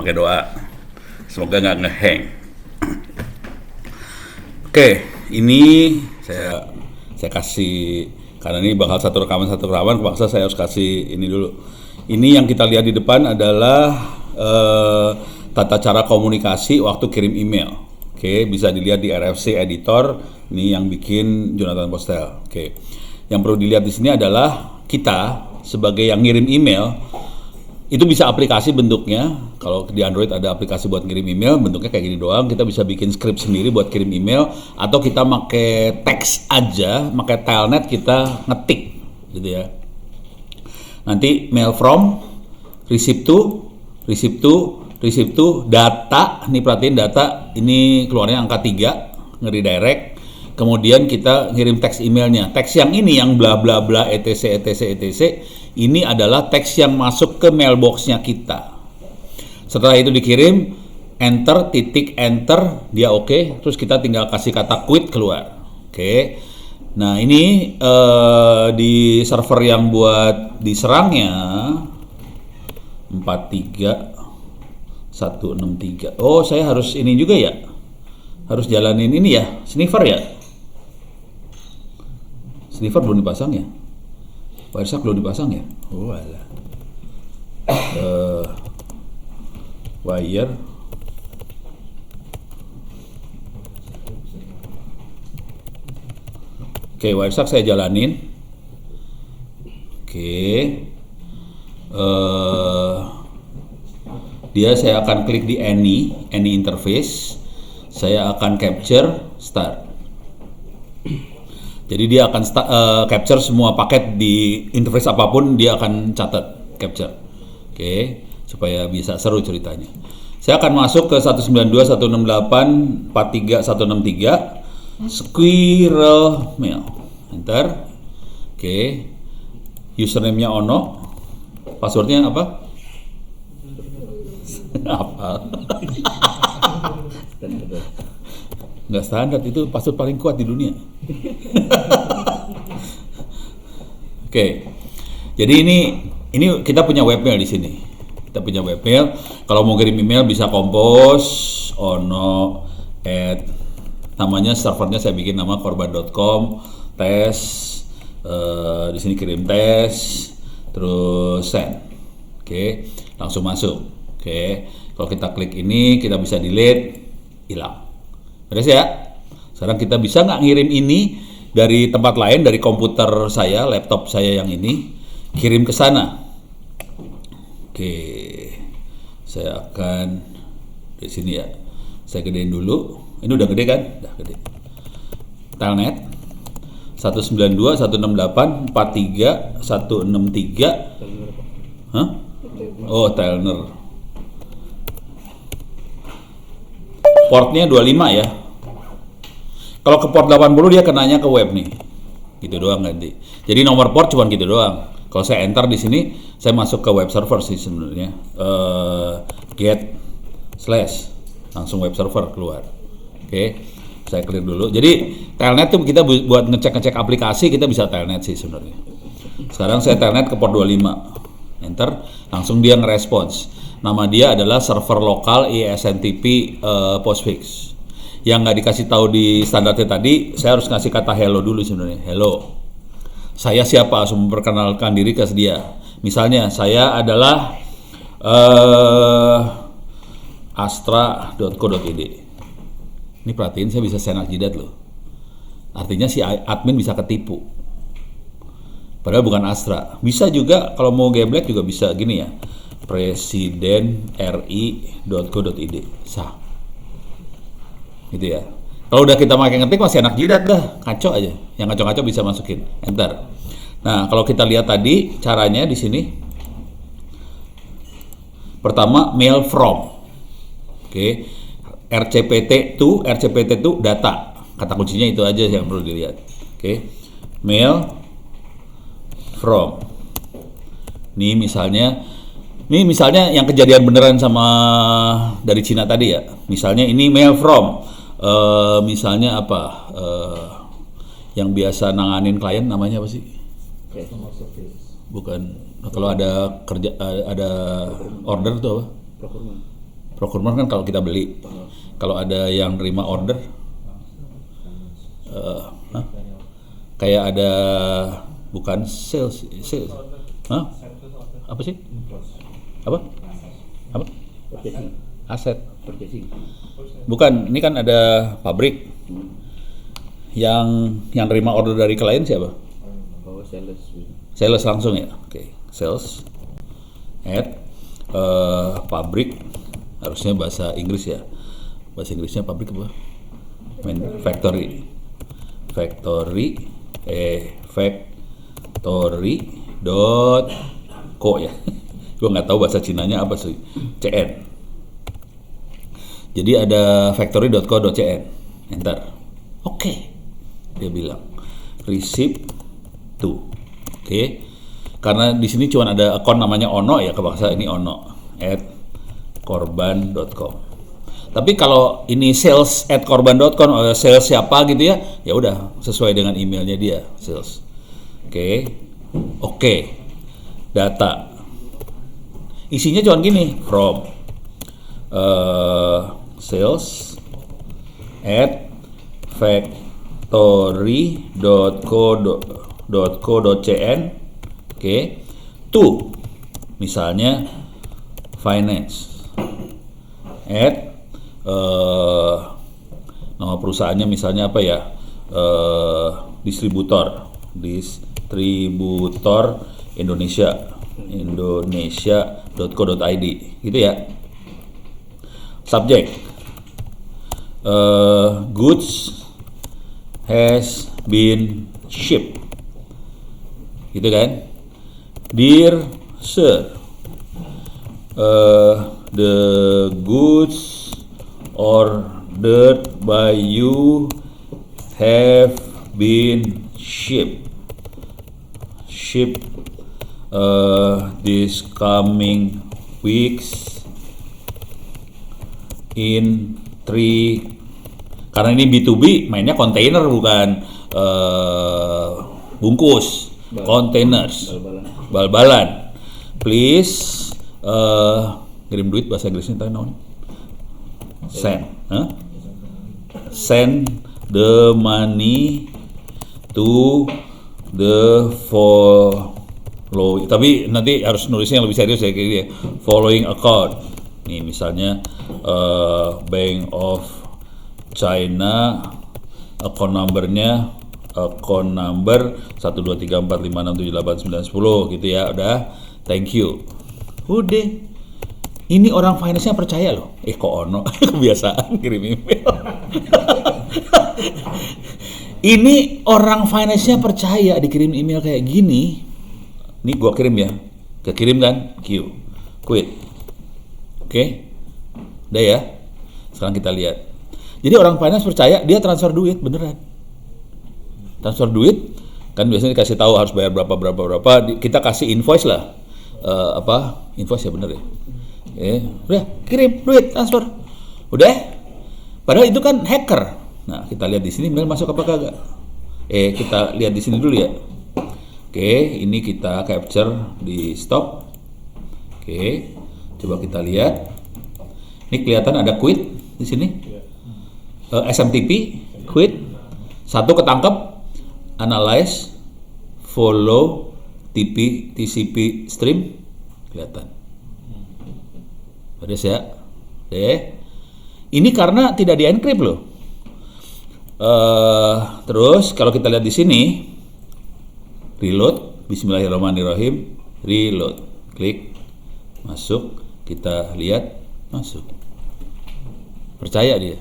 pakai doa. Semoga nggak ngehang. Oke, ini saya kasih, karena ini bakal satu rekaman, kepaksa saya harus kasih ini dulu. Ini yang kita lihat di depan adalah tata cara komunikasi waktu kirim email. Oke, bisa dilihat di RFC Editor. Ini yang bikin Jonathan Postel. Oke, yang perlu dilihat di sini adalah kita sebagai yang ngirim email itu bisa aplikasi bentuknya. Kalau di Android ada aplikasi buat ngirim email, bentuknya kayak gini doang. Kita bisa bikin script sendiri buat kirim email, atau kita pakai teks aja, pakai telnet kita ngetik gitu ya. Nanti mail from, receive to, data, nih perhatiin data, ini keluarnya angka 3, nge-redirect. Kemudian kita ngirim teks emailnya. Teks yang ini yang bla bla bla etc, ini adalah teks yang masuk ke mailboxnya kita. Setelah itu dikirim, enter, dia oke. Terus kita tinggal kasih kata quit keluar. Oke. Nah ini di server yang buat diserangnya 43163. Oh, saya harus ini juga ya. Harus jalanin ini ya, sniffer ya. Sniffer belum dipasang ya. Wireshark belum dipasang ya. Oh alah. Wire. Oke, Wireshark saya jalanin. Oke. Dia saya akan klik di any interface. Saya akan capture start. Jadi dia akan capture semua paket di interface apapun, dia akan catat capture. Oke, supaya bisa seru ceritanya. Saya akan masuk ke 192.168.43.163 Squirrel Mail. Enter. Oke. Username-nya Ono. Passwordnya apa? Apa? Nggak standar, itu password paling kuat di dunia. Oke. Jadi ini kita punya webmail di sini. Kita punya webmail. Kalau mau kirim email bisa Kompos Ono namanya servernya saya bikin nama korban.com tes. Di sini kirim tes, terus send. Oke, langsung masuk. Oke. Kalau kita klik ini kita bisa delete, hilang. Beres ya? Sekarang kita bisa nggak ngirim ini dari tempat lain, dari komputer saya, laptop saya yang ini, kirim ke sana. Oke, saya akan di sini ya. Saya gedein dulu. Ini udah gede kan? Udah gede. Telnet 192.168.43.163. Hah? Oh, Telner. Portnya 25 ya. Kalau ke port 80 dia kenanya ke web nih. Gitu doang ganti. Jadi nomor port cuma gitu doang. Kalau saya enter di sini, saya masuk ke web server sih sebenarnya. Get slash langsung web server keluar. Oke. Saya clear dulu. Jadi telnet tuh kita buat ngecek aplikasi, kita bisa telnet sih sebenarnya. Sekarang saya telnet ke port 25. Enter, langsung dia ngerespons. Nama dia adalah server lokal ISNTP postfix. Yang nggak dikasih tahu di standarnya tadi, saya harus ngasih kata hello dulu sebenarnya. Hello. Saya siapa? Harus memperkenalkan diri ke dia. Misalnya saya adalah astra.co.id. Ini perhatiin, saya bisa senak jidat loh. Artinya si admin bisa ketipu. Padahal bukan Astra. Bisa juga kalau mau geblek juga bisa gini ya. presidenri.co.id. Sah. Gitu ya. Kalau udah kita pakai ngetik masih enak jidat dah, ngaco aja. Yang ngaco-ngaco bisa masukin. Enter. Nah, kalau kita lihat tadi caranya di sini. Pertama mail from. Oke. RCPT itu data. Kata kuncinya itu aja yang perlu dilihat. Oke. Mail from. Ini misalnya yang kejadian beneran sama dari Cina tadi ya. Misalnya ini mail from. Misalnya apa? Yang biasa nanganin klien namanya apa sih? Customer service. Bukan. Kalau ada kerja ada order tuh apa? Procurement. Procurement kan kalau kita beli. Kalau ada yang nerima order, kayak ada bukan sales, apa sih? Apa? Aset. Bukan, ini kan ada pabrik yang nerima order dari klien siapa? Sales langsung ya. Oke, sales at pabrik, harusnya bahasa Inggris ya. Bahasa Inggrisnya pabrik apa? Factory dot co ya. Gue nggak tahu bahasa Cinanya apa sih. CN. Jadi ada factory.co.cn. Enter. Oke. Dia bilang receipt to. Oke. Karena di sini cuma ada akun namanya Ono ya, kebangsa ini Ono @korban.com. Tapi kalau ini sales @korban.com, sales siapa gitu ya, ya udah sesuai dengan emailnya dia, sales. Oke. Data. Isinya cuma gini, from sales at factory.co.cn, to misalnya finance at nama perusahaannya misalnya apa ya, distributor Indonesia.co.id gitu ya. Subject goods has been shipped gitu kan. Dear sir, the goods ordered by you have been shipped this coming weeks in 3, karena ini B2B mainnya kontainer bukan bungkus, containers, bal-balan. Please kirim duit bahasa Inggrisnya tadi naon? Send the money to the following. Tapi nanti harus nulisnya yang lebih serius ya, kayak following account. Nih misalnya Bank of China, account number-nya account number 12345678910 gitu ya. Udah, thank you. Udah. Ini orang finance-nya percaya loh. Kok Ono kebiasaan kirim email. Ini orang finance-nya percaya dikirim email kayak gini. Ini gua kirim ya. Kekirim kan? Quit. Oke. Udah ya. Sekarang kita lihat. Jadi orang finance percaya, dia transfer duit beneran. Transfer duit kan biasanya dikasih tahu harus bayar berapa. Kita kasih invoice lah. Invoice ya bener ya. Udah kirim duit, transfer. Udah. Padahal itu kan hacker. Nah, kita lihat di sini mail masuk apa kagak. Kita lihat di sini dulu ya. Ini kita capture di stop. Coba kita lihat. Ini kelihatan ada quit di sini. SMTP quit. Satu ketangkep. Analyze, follow, TCP stream kelihatan. Ada ya. Ini karena tidak di-encrypt loh. Terus kalau kita lihat di sini, reload, bismillahirrahmanirrahim, reload, klik, masuk, kita lihat, masuk. Percaya dia.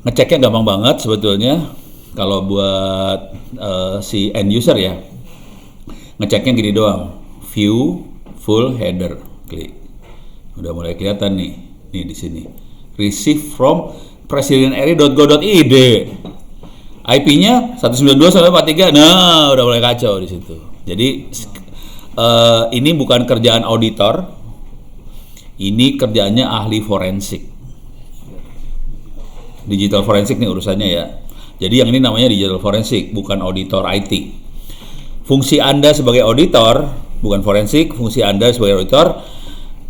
Ngeceknya gampang banget sebetulnya. Kalau buat si end user ya, ngeceknya gini doang, view full header, klik. Udah mulai kelihatan nih di sini. Receive from presidenary.go.id. IP-nya 192.143. Nah, udah mulai kacau di situ. Jadi ini bukan kerjaan auditor. Ini kerjaannya ahli forensik. Digital forensik nih urusannya ya. Jadi yang ini namanya digital forensik, bukan auditor IT. Fungsi Anda sebagai auditor, bukan forensik, fungsi Anda sebagai auditor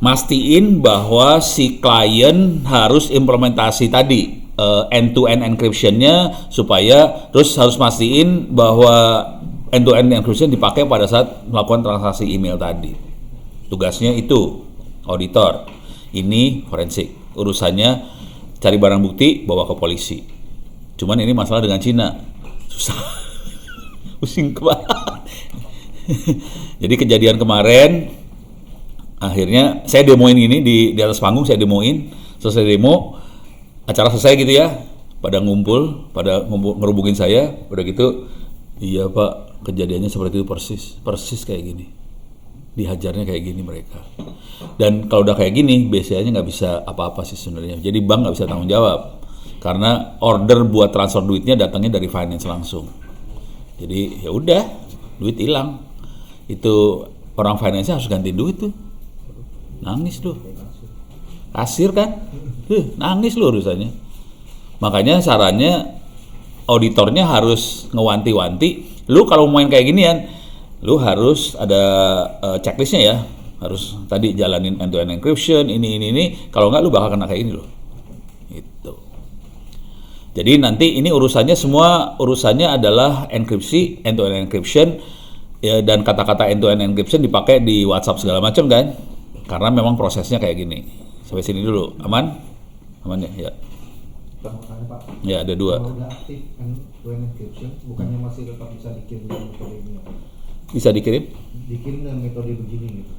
mastiin bahwa si klien harus implementasi tadi end-to-end encryption-nya, supaya terus harus mastiin bahwa end-to-end encryption dipakai pada saat melakukan transaksi email tadi. Tugasnya itu auditor. Ini forensik. Urusannya cari barang bukti, bawa ke polisi. Cuman ini masalah dengan Cina. Susah. Pusing kepala. Jadi kejadian kemarin, akhirnya saya demoin ini di atas panggung, saya demoin. Selesai demo, acara selesai gitu ya, pada ngumpul ngerubungin saya, udah gitu, iya Pak, kejadiannya seperti itu persis kayak gini, dihajarnya kayak gini mereka. Dan kalau udah kayak gini, BCA-nya nggak bisa apa-apa sih sebenarnya. Jadi bank nggak bisa tanggung jawab, karena order buat transfer duitnya datangnya dari finance langsung. Jadi ya udah, duit hilang, itu orang finance harus ganti duit tuh, nangis tuh. Kasir kan, nangis lu urusannya. Makanya sarannya auditornya harus ngewanti-wanti. Lu kalau main kayak ginian, lu harus ada checklistnya ya. Harus tadi jalanin end-to-end encryption, ini. Kalau nggak lu bakal kena kayak ini loh. Itu. Jadi nanti ini urusannya adalah enkripsi, end-to-end encryption, ya, dan kata-kata end-to-end encryption dipakai di WhatsApp segala macam kan. Karena memang prosesnya kayak gini. Sampai sini dulu, aman ya. Pak. Ya, ada 2. Kalau udah aktif end-to-end encryption, bukannya masih tetap bisa dikirim dengan metode ini? Bisa dikirim? Dikirim dengan metode begini gitu.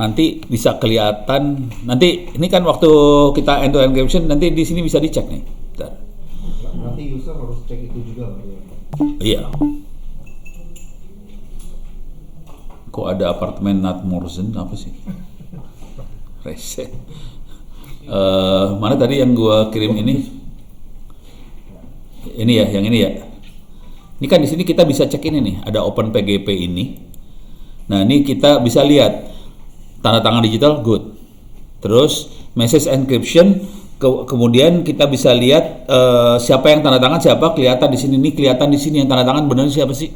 Nanti bisa kelihatan. Nanti ini kan waktu kita end-to-end encryption, nanti di sini bisa dicek nih. Bentar. Nanti user harus cek itu juga, Pak. Iya. Kok ada apartemen Natmorzen apa sih? Rese. Mana tadi yang gua kirim ini? Ini ya, yang ini ya. Ini kan di sini kita bisa cek ini nih, ada Open PGP ini. Nah, ini kita bisa lihat tanda tangan digital good. Terus message encryption, kemudian kita bisa lihat siapa yang tanda tangan, siapa kelihatan di sini. Ini kelihatan di sini yang tanda tangan benar siapa sih?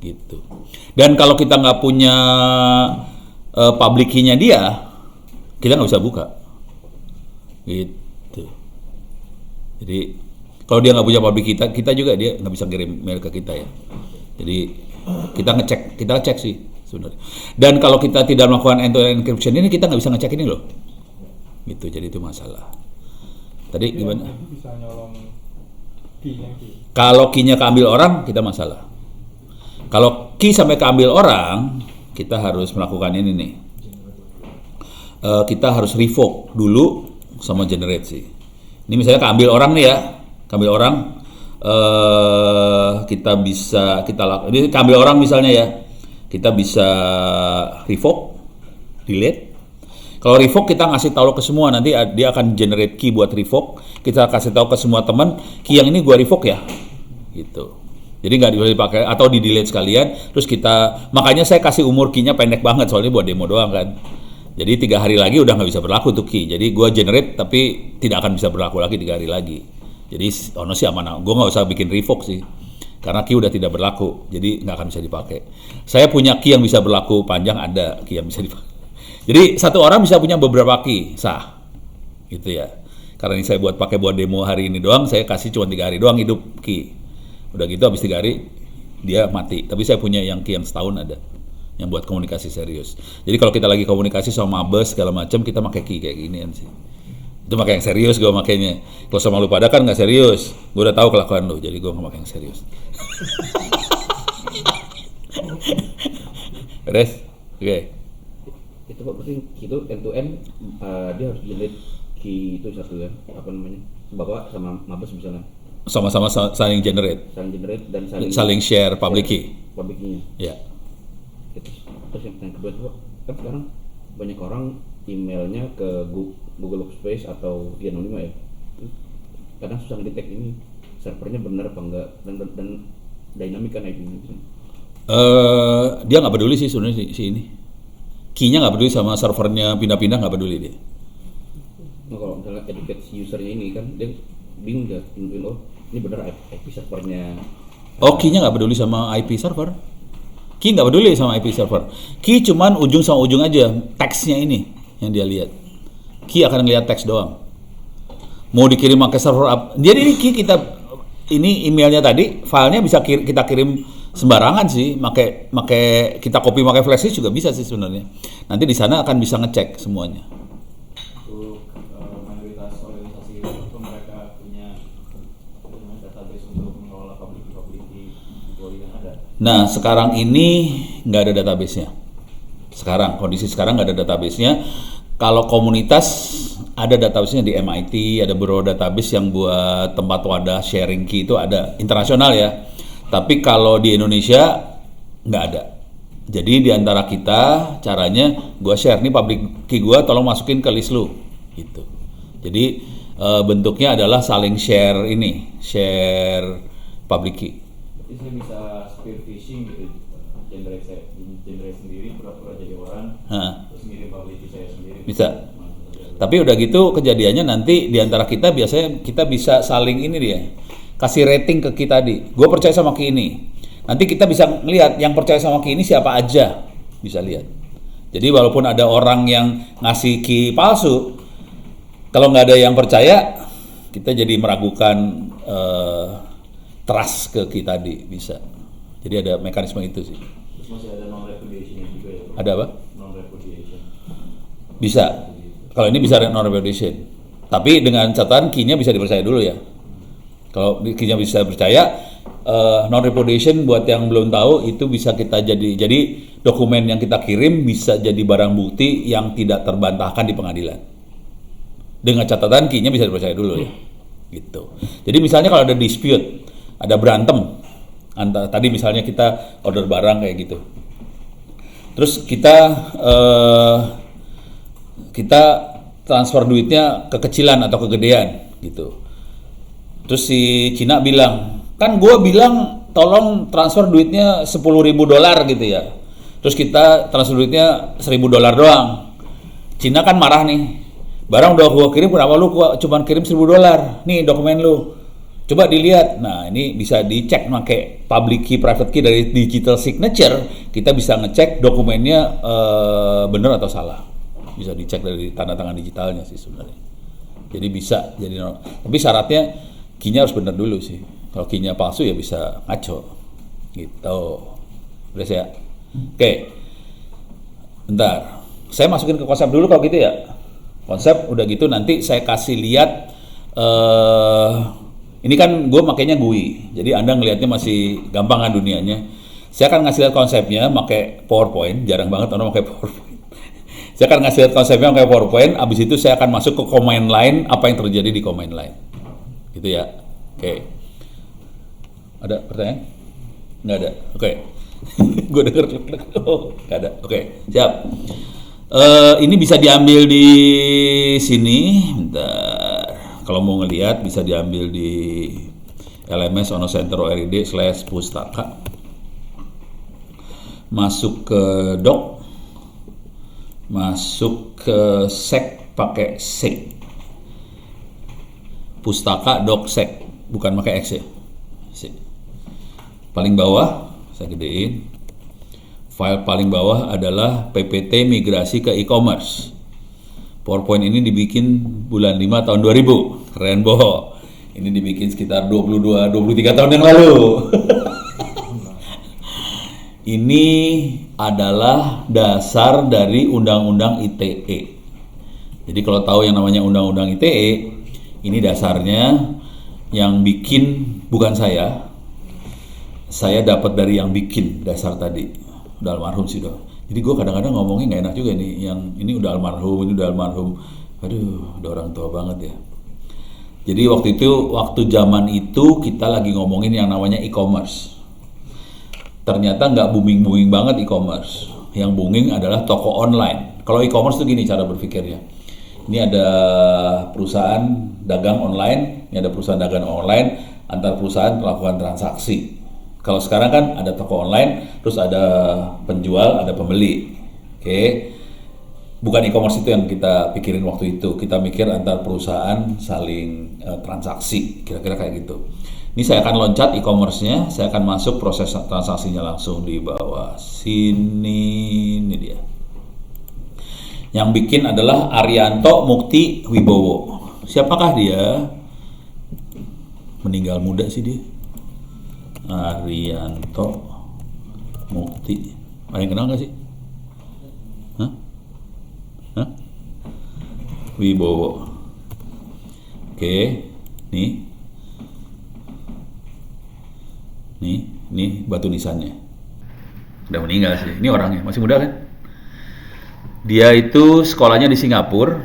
Gitu. Dan kalau kita nggak punya public key-nya dia, kita nggak bisa buka. Gitu. Jadi kalau dia nggak punya public key, kita juga dia nggak bisa kirim mail ke kita ya. Jadi kita cek sih sebenarnya. Dan kalau kita tidak melakukan end-to-end encryption ini, kita nggak bisa ngecek ini loh. Gitu. Jadi itu masalah. Tadi gimana? Bisa nyolong key-nya. Kalau key-nya keambil orang, kita masalah. Kalau key sampai keambil orang, kita harus melakukan ini nih. Kita harus revoke dulu sama generate sih. Ini misalnya keambil orang nih ya, keambil orang, kita lakukan. Ini keambil orang misalnya ya, kita bisa revoke, delete. Kalau revoke kita ngasih tahu ke semua, nanti dia akan generate key buat revoke. Kita kasih tahu ke semua teman, key yang ini gua revoke ya, gitu. Jadi nggak boleh dipakai atau di delete sekalian. Terus makanya saya kasih umur key-nya pendek banget soalnya buat demo doang kan. Jadi 3 hari lagi udah nggak bisa berlaku tuh key. Jadi gue generate tapi tidak akan bisa berlaku lagi 3 hari lagi. Jadi ono sih aman. Gue nggak usah bikin revoke sih. Karena key udah tidak berlaku. Jadi nggak akan bisa dipakai. Saya punya key yang bisa berlaku panjang, ada key yang bisa dipakai. Jadi satu orang bisa punya beberapa key sah. Gitu ya. Karena ini saya pakai buat demo hari ini doang. Saya kasih cuma 3 hari doang hidup key. Udah gitu habis 3 hari dia mati. Tapi saya punya yang key yang setahun ada, yang buat komunikasi serius. Jadi kalau kita lagi komunikasi sama mabes segala macam, kita pakai key kayak ginian sih. Itu pakai yang serius gue makainya. Kalau sama lu pada kan nggak serius. Gue udah tahu kelakuan lu, jadi gue nggak pakai yang serius. Beres? Oke. Itu Pak, berarti itu end to end dia harus delete key itu satu kan, apa namanya, Bapak sama mabes misalnya Sama-sama saling generate dan saling share public key. Public key-nya. Ya. Terus yang kedua tuh, kan sekarang banyak orang emailnya ke Google Workspace atau di anonima ya. Kadang susah ngedetek ini servernya benar apa enggak, dan dynamic kan IP-nya. Dia nggak peduli sih sebenarnya si ini. Key-nya nggak peduli sama servernya pindah-pindah, nggak peduli dia. Nah, kalau misalnya educate si usernya ini kan dia bingung ya, ini benar IP servernya. Oh, key-nya nggak peduli sama IP server. Ki nggak peduli sama IP server. Ki cuman ujung sama ujung aja, teksnya ini yang dia lihat. Ki akan ngelihat teks doang. Mau dikirim pakai server up. Jadi ini Ki ini emailnya tadi, filenya bisa kita kirim sembarangan sih, pakai kita copy pakai flash disk juga bisa sih sebenarnya. Nanti di sana akan bisa ngecek semuanya. Untuk mayoritas organisasi itu mereka punya database untuk mengelola public yang ada. Nah sekarang ini nggak ada database-nya. Kondisi sekarang nggak ada database-nya. Kalau komunitas ada database-nya di MIT, ada beberapa database yang buat tempat wadah sharing key itu ada internasional ya. Tapi kalau di Indonesia nggak ada. Jadi di antara kita caranya gua share nih public key gua, tolong masukin ke list lu gitu. Jadi bentuknya adalah saling share public key. Berarti saya bisa spear phishing gitu, generate sendiri pura-pura jadi orang, terus ngirim public key saya sendiri. Bisa. Tapi udah gitu kejadiannya nanti di antara kita biasanya kita bisa saling kasih rating ke Ki tadi. Gue percaya sama Ki ini. Nanti kita bisa melihat yang percaya sama Ki ini siapa aja, bisa lihat. Jadi walaupun ada orang yang ngasih Ki palsu, kalau nggak ada yang percaya, kita jadi meragukan trust ke Ki tadi, bisa. Jadi ada mekanisme itu sih. Terus masih ada non-repudiation juga ya? Ada apa? Non-repudiation. Bisa. Kalau ini bisa non-repudiation. Tapi dengan catatan key-nya bisa dipercaya dulu ya. Kalau key-nya bisa percaya, non-repudiation buat yang belum tahu itu bisa kita jadi dokumen yang kita kirim bisa jadi barang bukti yang tidak terbantahkan di pengadilan. Dengan catatan key-nya bisa dipercaya dulu ya. Gitu. Jadi misalnya kalau ada dispute, ada berantem, tadi misalnya kita order barang kayak gitu. Terus kita transfer duitnya kekecilan atau kegedean gitu. Terus si Cina bilang, kan gue bilang tolong transfer duitnya $10.000 gitu ya. Terus kita transfer duitnya $1.000 doang. Cina kan marah nih. Barang udah gue kirim, kenapa lu cuma kirim $1.000? Nih dokumen lu. Coba dilihat. Nah ini bisa dicek pakai public key, private key dari digital signature. Kita bisa ngecek dokumennya benar atau salah. Bisa dicek dari tanda tangan digitalnya sih sebenarnya. Jadi bisa tapi syaratnya key-nya harus benar dulu sih. Kalau key-nya palsu ya bisa ngaco. Gitu. Udah ya. Oke. Bentar. Saya masukin ke konsep dulu kalau gitu ya. Konsep udah gitu nanti saya kasih lihat ini kan gue makainya GUI. Jadi Anda ngelihatnya masih gampang kan dunianya. Saya akan ngasih lihat konsepnya pakai PowerPoint. Jarang banget orang pakai PowerPoint. Saya akan ngasih lihat konsepnya pakai PowerPoint, abis itu saya akan masuk ke command line, apa yang terjadi di command line. Gitu ya. Oke. Ada pertanyaan? Nggak ada. Oke. Gue denger. Oh, nggak ada. Oke, siap. Ini bisa diambil di sini. Bentar. Kalau mau ngelihat bisa diambil di LMS Ono Center ORID/pustaka. Masuk ke doc. Masuk ke sec pakai sec. Pustaka doc sec, bukan pakai X ya. Sec. Paling bawah saya gedein. File paling bawah adalah PPT migrasi ke e-commerce. PowerPoint ini dibikin bulan 5 tahun 2000. Keren boh. Ini dibikin sekitar 23 tahun yang lalu. Ini adalah dasar dari Undang-Undang ITE. Jadi kalau tahu yang namanya Undang-Undang ITE, ini dasarnya yang bikin bukan saya. Saya dapat dari yang bikin dasar tadi. Udah almarhum sih doh. Jadi gue kadang-kadang ngomongnya nggak enak juga nih. Yang ini udah almarhum, ini udah almarhum. Aduh, udah orang tua banget ya. Jadi waktu zaman itu kita lagi ngomongin yang namanya e-commerce. Ternyata nggak booming banget e-commerce. Yang booming adalah toko online. Kalau e-commerce tuh gini cara berpikirnya. Ini ada perusahaan dagang online, ini ada perusahaan dagang online, antar perusahaan melakukan transaksi. Kalau sekarang kan ada toko online, terus ada penjual, ada pembeli. Oke. Bukan e-commerce itu yang kita pikirin waktu itu. Kita mikir antar perusahaan saling transaksi, kira-kira kayak gitu. Ini saya akan loncat e-commerce-nya, saya akan masuk proses transaksinya langsung di bawah sini. Ini dia. Yang bikin adalah Arianto Mukti Wibowo. Siapakah dia? Meninggal muda sih dia. Arianto Mukti. Ada yang kenal nggak sih? Hah? Wibowo. Oke, nih. Nih batu nisannya. Udah meninggal sih. Ini orangnya masih muda kan? Dia itu sekolahnya di Singapura.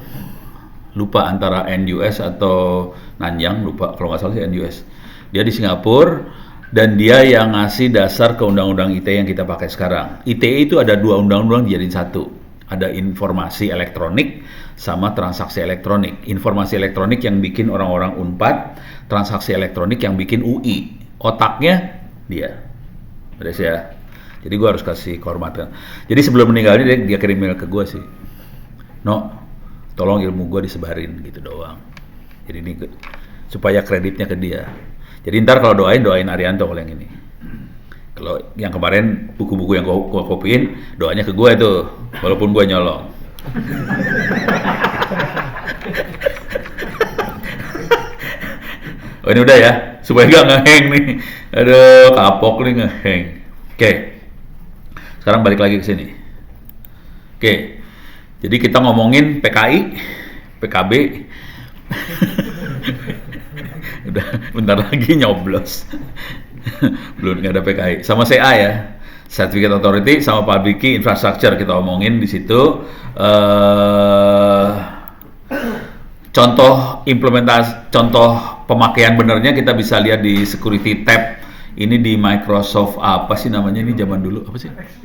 Lupa antara NUS atau Nanyang, lupa kalau nggak salah sih NUS. Dia di Singapura dan dia yang ngasih dasar ke undang-undang ITE yang kita pakai sekarang. ITE itu ada 2 undang-undang dijadiin satu. Ada informasi elektronik sama transaksi elektronik. Informasi elektronik yang bikin orang-orang Unpad, transaksi elektronik yang bikin UI. Otaknya dia. Beres ya. Jadi gue harus kasih kehormatan. Jadi sebelum meninggal dia kirim email ke gue sih. No, tolong ilmu gue disebarin gitu doang. Jadi ini supaya kreditnya ke dia. Jadi ntar kalau doain Arianto kalau yang ini. Kalau yang kemarin buku-buku yang gue kopiin, doanya ke gue itu, walaupun gue nyolong. Oh ini udah ya, supaya gak ngeheng nih. Aduh, kapok nih ngeheng. Oke, sekarang balik lagi ke sini. Oke, jadi kita ngomongin PKI, PKB. Udah bentar lagi nyoblos. Belum nggak ada PKI. Sama CA ya, Certificate Authority sama Public Key Infrastructure kita omongin di situ. Contoh implementasi, contoh pemakaian benernya kita bisa lihat di Security tab. Ini di Microsoft apa sih namanya ini zaman dulu apa sih? XP.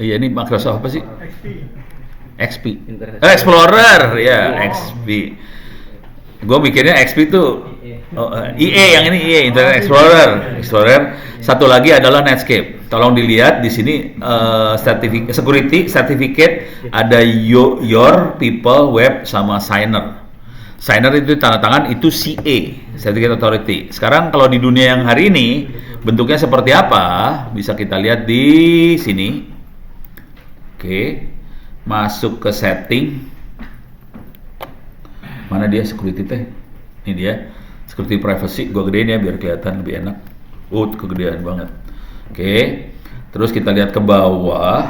Iya ini Microsoft apa sih? XP. Explorer. Explorer ya, XP. Gue mikirnya XP tuh IE yang ini IE Internet Explorer. Satu lagi adalah Netscape. Tolong dilihat di sini security certificate ada your people web sama signer. Signer itu tanda tangan itu CA, Certificate Authority. Sekarang kalau di dunia yang hari ini bentuknya seperti apa? Bisa kita lihat di sini. Oke. Masuk ke setting. Mana dia security teh? Ini dia. Security privacy, gue gedein ya biar kelihatan lebih enak. Kegedean banget. Oke. Terus kita lihat ke bawah.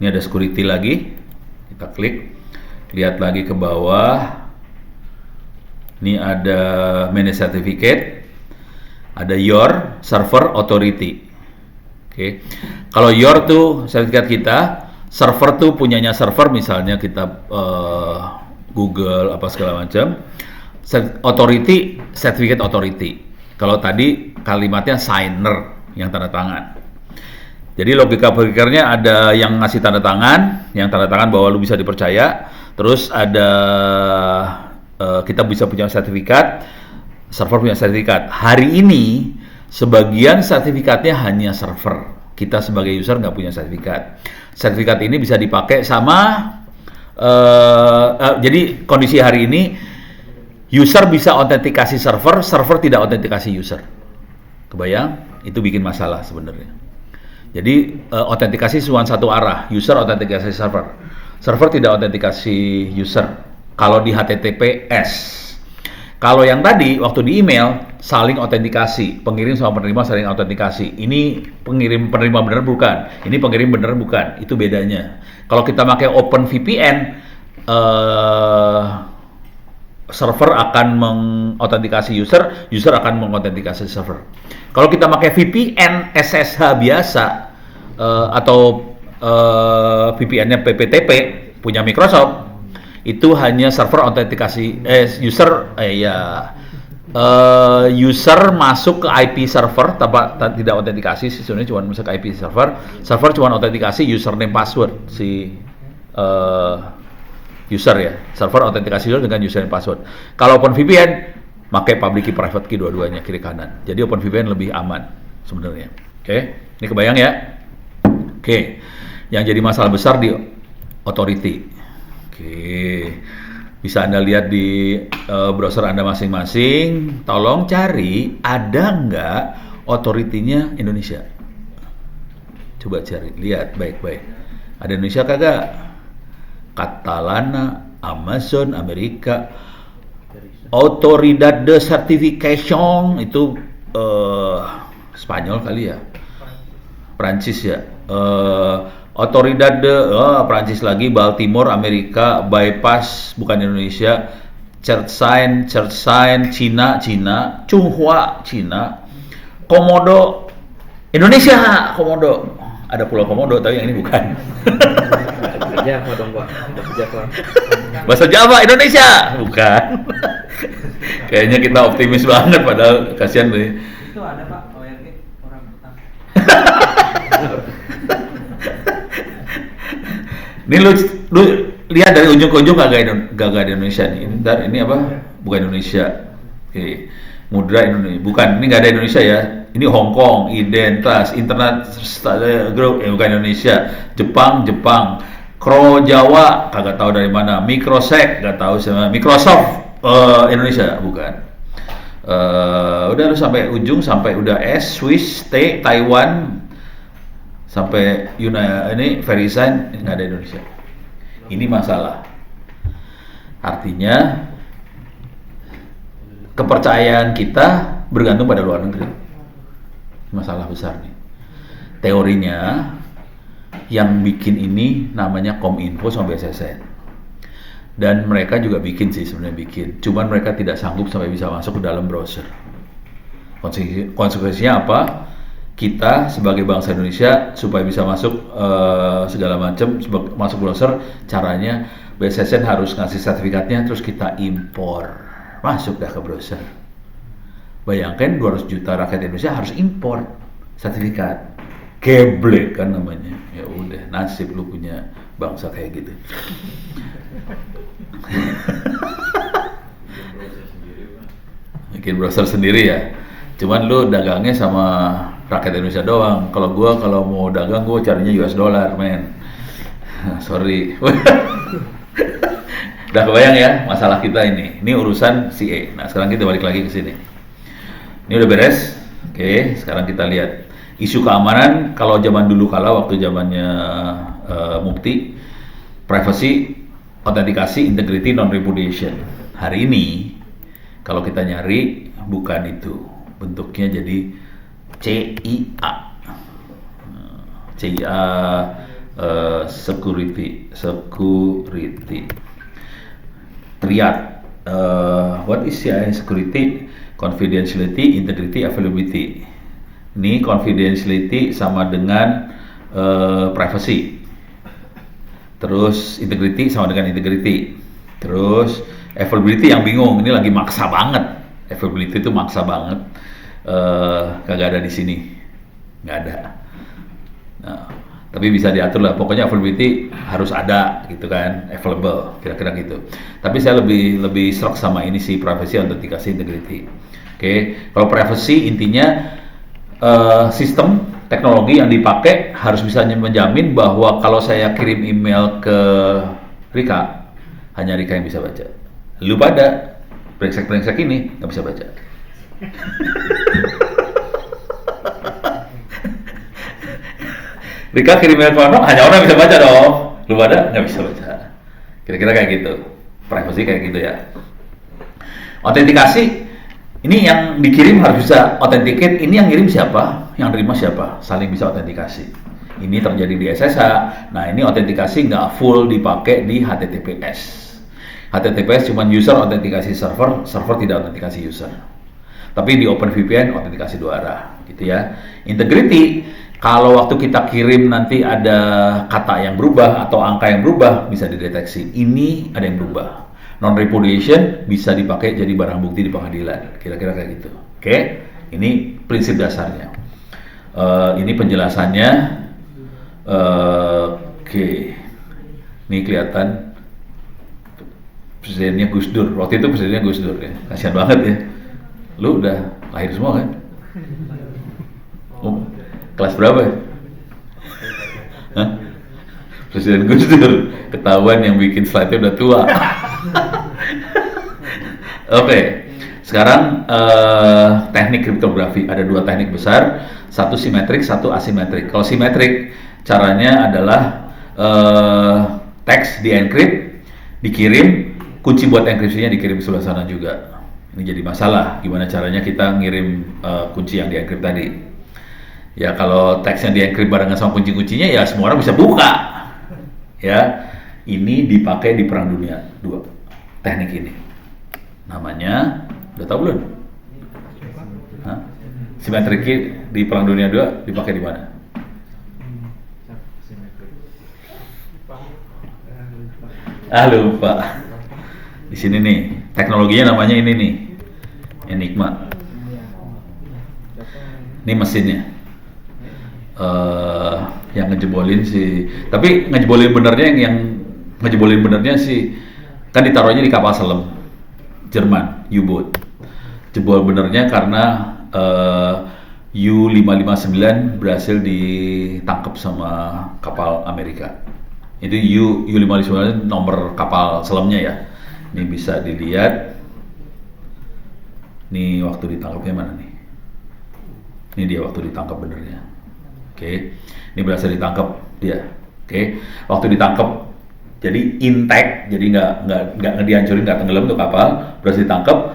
Ini ada security lagi. Kita klik. Lihat lagi ke bawah. Ini ada manage certificate. Ada your server authority. Oke. Kalau your tuh sertifikat kita, server tuh punyanya server misalnya kita Google apa segala macam. Authority, certificate authority. Kalau tadi kalimatnya signer yang tanda tangan. Jadi logika pikirnya ada yang ngasih tanda tangan, yang tanda tangan bahwa lu bisa dipercaya. Terus ada kita bisa punya sertifikat, server punya sertifikat. Hari ini sebagian sertifikatnya hanya server. Kita sebagai user nggak punya sertifikat. Sertifikat ini bisa dipakai sama. Jadi kondisi hari ini user bisa autentikasi server, server tidak autentikasi user. Kebayang? Itu bikin masalah sebenarnya. Jadi autentikasi cuma satu arah, user autentikasi server. Server tidak autentikasi user. Kalau di HTTPS. Kalau yang tadi waktu di email saling autentikasi, pengirim sama penerima saling autentikasi. Ini pengirim penerima benar bukan, ini pengirim benar bukan. Itu bedanya. Kalau kita pakai OpenVPN, server akan mengautentikasi user, user akan mengautentikasi server. Kalau kita pakai VPN SSH biasa atau VPN-nya PPTP punya Microsoft, itu hanya server autentikasi user masuk ke IP server tidak autentikasi, sebenarnya cuma masuk ke IP server cuma autentikasi username password si user ya, server autentikasi user dengan username password. Kalau OpenVPN pakai public key private key dua-duanya kiri kanan. Jadi OpenVPN lebih aman sebenarnya. Oke, ini kebayang ya? Oke. Yang jadi masalah besar di authority. Oke. Bisa Anda lihat di browser Anda masing-masing. Tolong cari ada nggak otoritinya Indonesia. Coba cari, lihat baik-baik. Ada Indonesia kagak? Catalana, Amazon, Amerika, Autoridad de Certification itu Spanyol kali ya, Prancis ya. Autoridad de Prancis lagi, Baltimore, Amerika, Bypass bukan Indonesia, Church Sign, Cina, Chunghua, Cina, Komodo, Indonesia, Komodo. Ada Pulau Komodo tapi yang ini bukan. Java dong Pak, Java. Bahasa Java, Indonesia, bukan. Kayaknya kita optimis banget padahal kasihan nih. Itu ada Pak, ORG orang utang. Ini lu lihat dari ujung ke ujung gak ada Indonesia nih. Ini apa? Bukan Indonesia. Oke. Mudra Indonesia. Bukan, ini nggak ada Indonesia ya. Ini Hong Kong, Identitas, Internet Group, bukan Indonesia. Jepang. Kro Jawa, kagak tahu dari mana. Microsec, nggak tahu sama. Microsoft, Indonesia, bukan. Udah lu sampai ujung, sampai udah S, Swiss, T, Taiwan, sampai ini Verisign, nggak ada Indonesia. Ini masalah. Artinya kepercayaan kita bergantung pada luar negeri. Masalah besar nih. Teorinya yang bikin ini namanya Kominfo sama BSSN. Dan mereka juga bikin sih sebenarnya bikin. Cuman mereka tidak sanggup sampai bisa masuk ke dalam browser. Konsekuensinya apa? Kita sebagai bangsa Indonesia supaya bisa masuk segala macam masuk browser, caranya BSSN harus ngasih sertifikatnya terus kita impor. Masuk dah ke browser. Bayangkan 200 juta rakyat Indonesia harus impor sertifikat. Geblek kan namanya. Ya udah, nasib lu punya bangsa kayak gitu. Bikin browser sendiri ya. Cuman lu dagangnya sama rakyat Indonesia doang. Kalau mau dagang gua carinya US dollar, men. Sorry. Udah kebayang ya masalah kita ini. Ini urusan CA. Nah, sekarang kita balik lagi ke sini. Ini udah beres. Oke, sekarang kita lihat isu keamanan. Kalau zaman dulu waktu zamannya Mukti, privacy, autentikasi, integrity, non-repudiation. Hari ini kalau kita nyari bukan itu. Bentuknya jadi CIA. CIA security. Triad. What is CIA security? Confidentiality, integrity, availability. Ini confidentiality sama dengan privacy. Terus integrity sama dengan integrity. Terus availability yang bingung. Ini lagi maksa banget. Availability itu maksa banget. Kagak ada di sini. Nggak ada. Nah, tapi bisa diatur lah. Pokoknya availability harus ada gitu kan. Available. Kira-kira gitu. Tapi saya lebih struck sama ini sih. Privacy, autentikasi, integrity. Oke, kalau privacy intinya sistem teknologi yang dipakai harus bisa menjamin bahwa kalau saya kirim email ke Rika, hanya Rika yang bisa baca. Lu pada brengsek-brengsek ini nggak bisa baca. Rika kirim email ke orang, hanya orang yang bisa baca dong. Lu pada nggak bisa baca. Kira-kira kayak gitu. Privacy kayak gitu ya. Autentikasi. Ini yang dikirim harus bisa authenticate. Ini yang ngirim siapa? Yang terima siapa? Saling bisa autentikasi. Ini terjadi di SSH. Nah, ini autentikasi nggak full dipakai di HTTPS. HTTPS cuma user autentikasi server, server tidak autentikasi user. Tapi di OpenVPN autentikasi dua arah, gitu ya. Integrity, kalau waktu kita kirim nanti ada kata yang berubah atau angka yang berubah, bisa dideteksi. Ini ada yang berubah. Non-repudiation bisa dipakai jadi barang bukti di pengadilan, kira-kira kayak gitu. Oke, ini prinsip dasarnya. Ini penjelasannya. Oke, ini kelihatan presidennya Gus Dur. Waktu itu presidennya Gus Dur ya, kasihan banget ya. Lu udah lahir semua kan? Kelas berapa ya? Hah? Presiden Gus Dur, ketahuan yang bikin slide-nya udah tua. Oke, sekarang teknik kriptografi ada dua teknik besar, satu simetrik, satu asimetrik. Kalau simetrik caranya adalah teks di-encrypt, dikirim, kunci buat enkripsinya dikirim sebelah sana juga. Ini jadi masalah, gimana caranya kita ngirim kunci yang di-encrypt tadi. Ya kalau teks yang di-encrypt barengan sama kunci-kuncinya ya semua orang bisa buka. Ya, ini dipakai di Perang Dunia II, teknik ini. Namanya, udah tahu belum? Hah? Simetrik di Perang Dunia II dipakai di mana? Lupa. Di sini nih, teknologinya namanya ini nih, Enigma. Ini mesinnya. Yang ngejebolin sih, tapi ngejebolin benernya sih, kan ditaruhnya di kapal selam Jerman, U-boat. Jebol benernya karena U-559 berhasil ditangkap sama kapal Amerika. Itu U-559 nomor kapal selamnya ya. Ini bisa dilihat. Nih waktu ditangkapnya mana nih? Ini dia waktu ditangkap benernya. Oke. Ini berhasil ditangkap dia. Oke. Waktu ditangkap jadi intact, jadi nggak dihancurin, nggak tenggelam tuh kapal, berhasil ditangkap.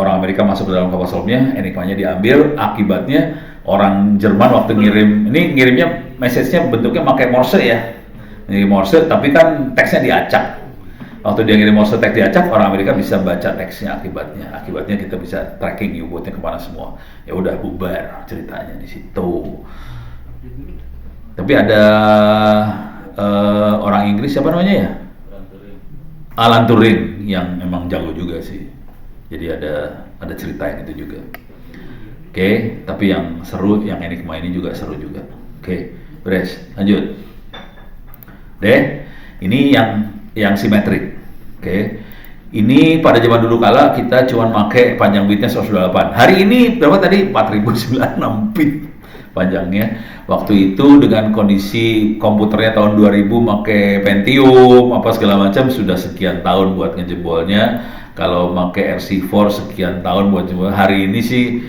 Orang Amerika masuk ke dalam kapal selamnya, enigmanya diambil. Akibatnya orang Jerman waktu ngirimnya message-nya bentuknya pakai Morse ya. Ini Morse, tapi kan teksnya diacak. Waktu dia ngirim Morse teks diacak, orang Amerika bisa baca teksnya akibatnya. Akibatnya kita bisa tracking U-boatnya kemana semua. Ya udah bubar ceritanya di situ. Tapi ada orang Inggris siapa namanya ya? Alan Turing yang memang jago juga sih. Jadi ada cerita yang itu juga. Oke, tapi yang seru, yang Enigma ini juga seru juga. Oke, beres, lanjut. Deh, ini yang simetrik. Oke. Ini pada zaman dulu kala kita cuma pakai panjang bitnya 128. Hari ini berapa tadi? 4096 bit panjangnya. Waktu itu dengan kondisi komputernya tahun 2000 pakai Pentium apa segala macam sudah sekian tahun buat ngejebolnya. Kalau pakai RC4 sekian tahun buat jebol. Hari ini sih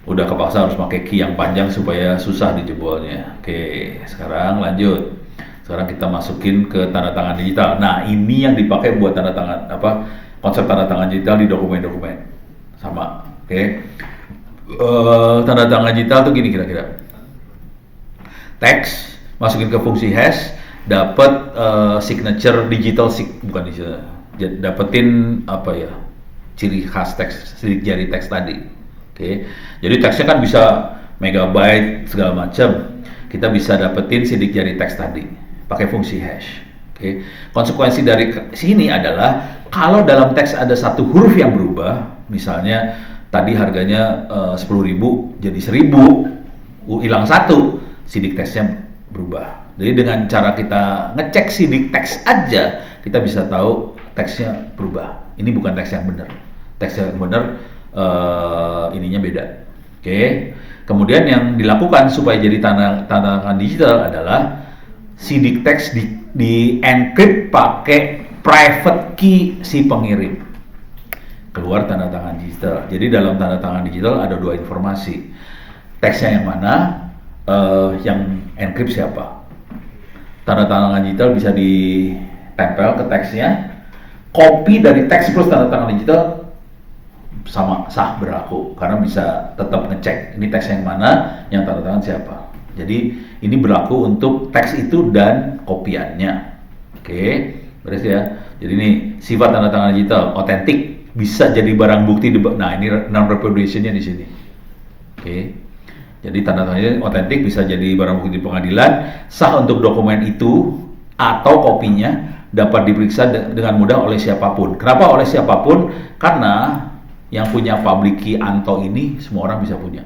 udah kepaksa harus pakai key yang panjang supaya susah dijebolnya. Oke, sekarang lanjut. Sekarang kita masukin ke tanda tangan digital. Nah, ini yang dipakai buat tanda tangan konsep tanda tangan digital di dokumen-dokumen. Sama, oke. Tanda tangan digital tuh gini kira-kira. Teks masukin ke fungsi hash, dapat signature digital bukan digital. Dapetin apa ya? Ciri khas teks, sidik jari teks tadi. Oke. Jadi teksnya kan bisa megabyte segala macam. Kita bisa dapetin sidik jari teks tadi pakai fungsi hash. Oke. Konsekuensi dari sini adalah kalau dalam teks ada satu huruf yang berubah, misalnya tadi harganya 10.000 jadi 1.000, hilang satu, sidik teksnya berubah. Jadi dengan cara kita ngecek sidik teks aja, kita bisa tahu teksnya berubah. Ini bukan teks yang benar. Teks yang benar ininya beda. Oke. Kemudian yang dilakukan supaya jadi tanda tangan digital adalah sidik teks di encrypt pakai private key si pengirim. Keluar tanda tangan digital. Jadi dalam tanda tangan digital ada dua informasi. Teksnya yang mana, yang encrypt siapa. Tanda tangan digital bisa ditempel ke teksnya. Copy dari teks plus tanda tangan digital sama sah berlaku karena bisa tetap ngecek ini teks yang mana, yang tanda tangan siapa. Jadi ini berlaku untuk teks itu dan kopiannya. Oke, beres ya. Jadi ini sifat tanda tangan digital, otentik, bisa jadi barang bukti. Nah ini non-repudiation-nya di sini. Oke, jadi tanda tangan otentik bisa jadi barang bukti di pengadilan, sah untuk dokumen itu atau kopinya dapat diperiksa dengan mudah oleh siapapun. Kenapa oleh siapapun? Karena yang punya public key Anto ini semua orang bisa punya.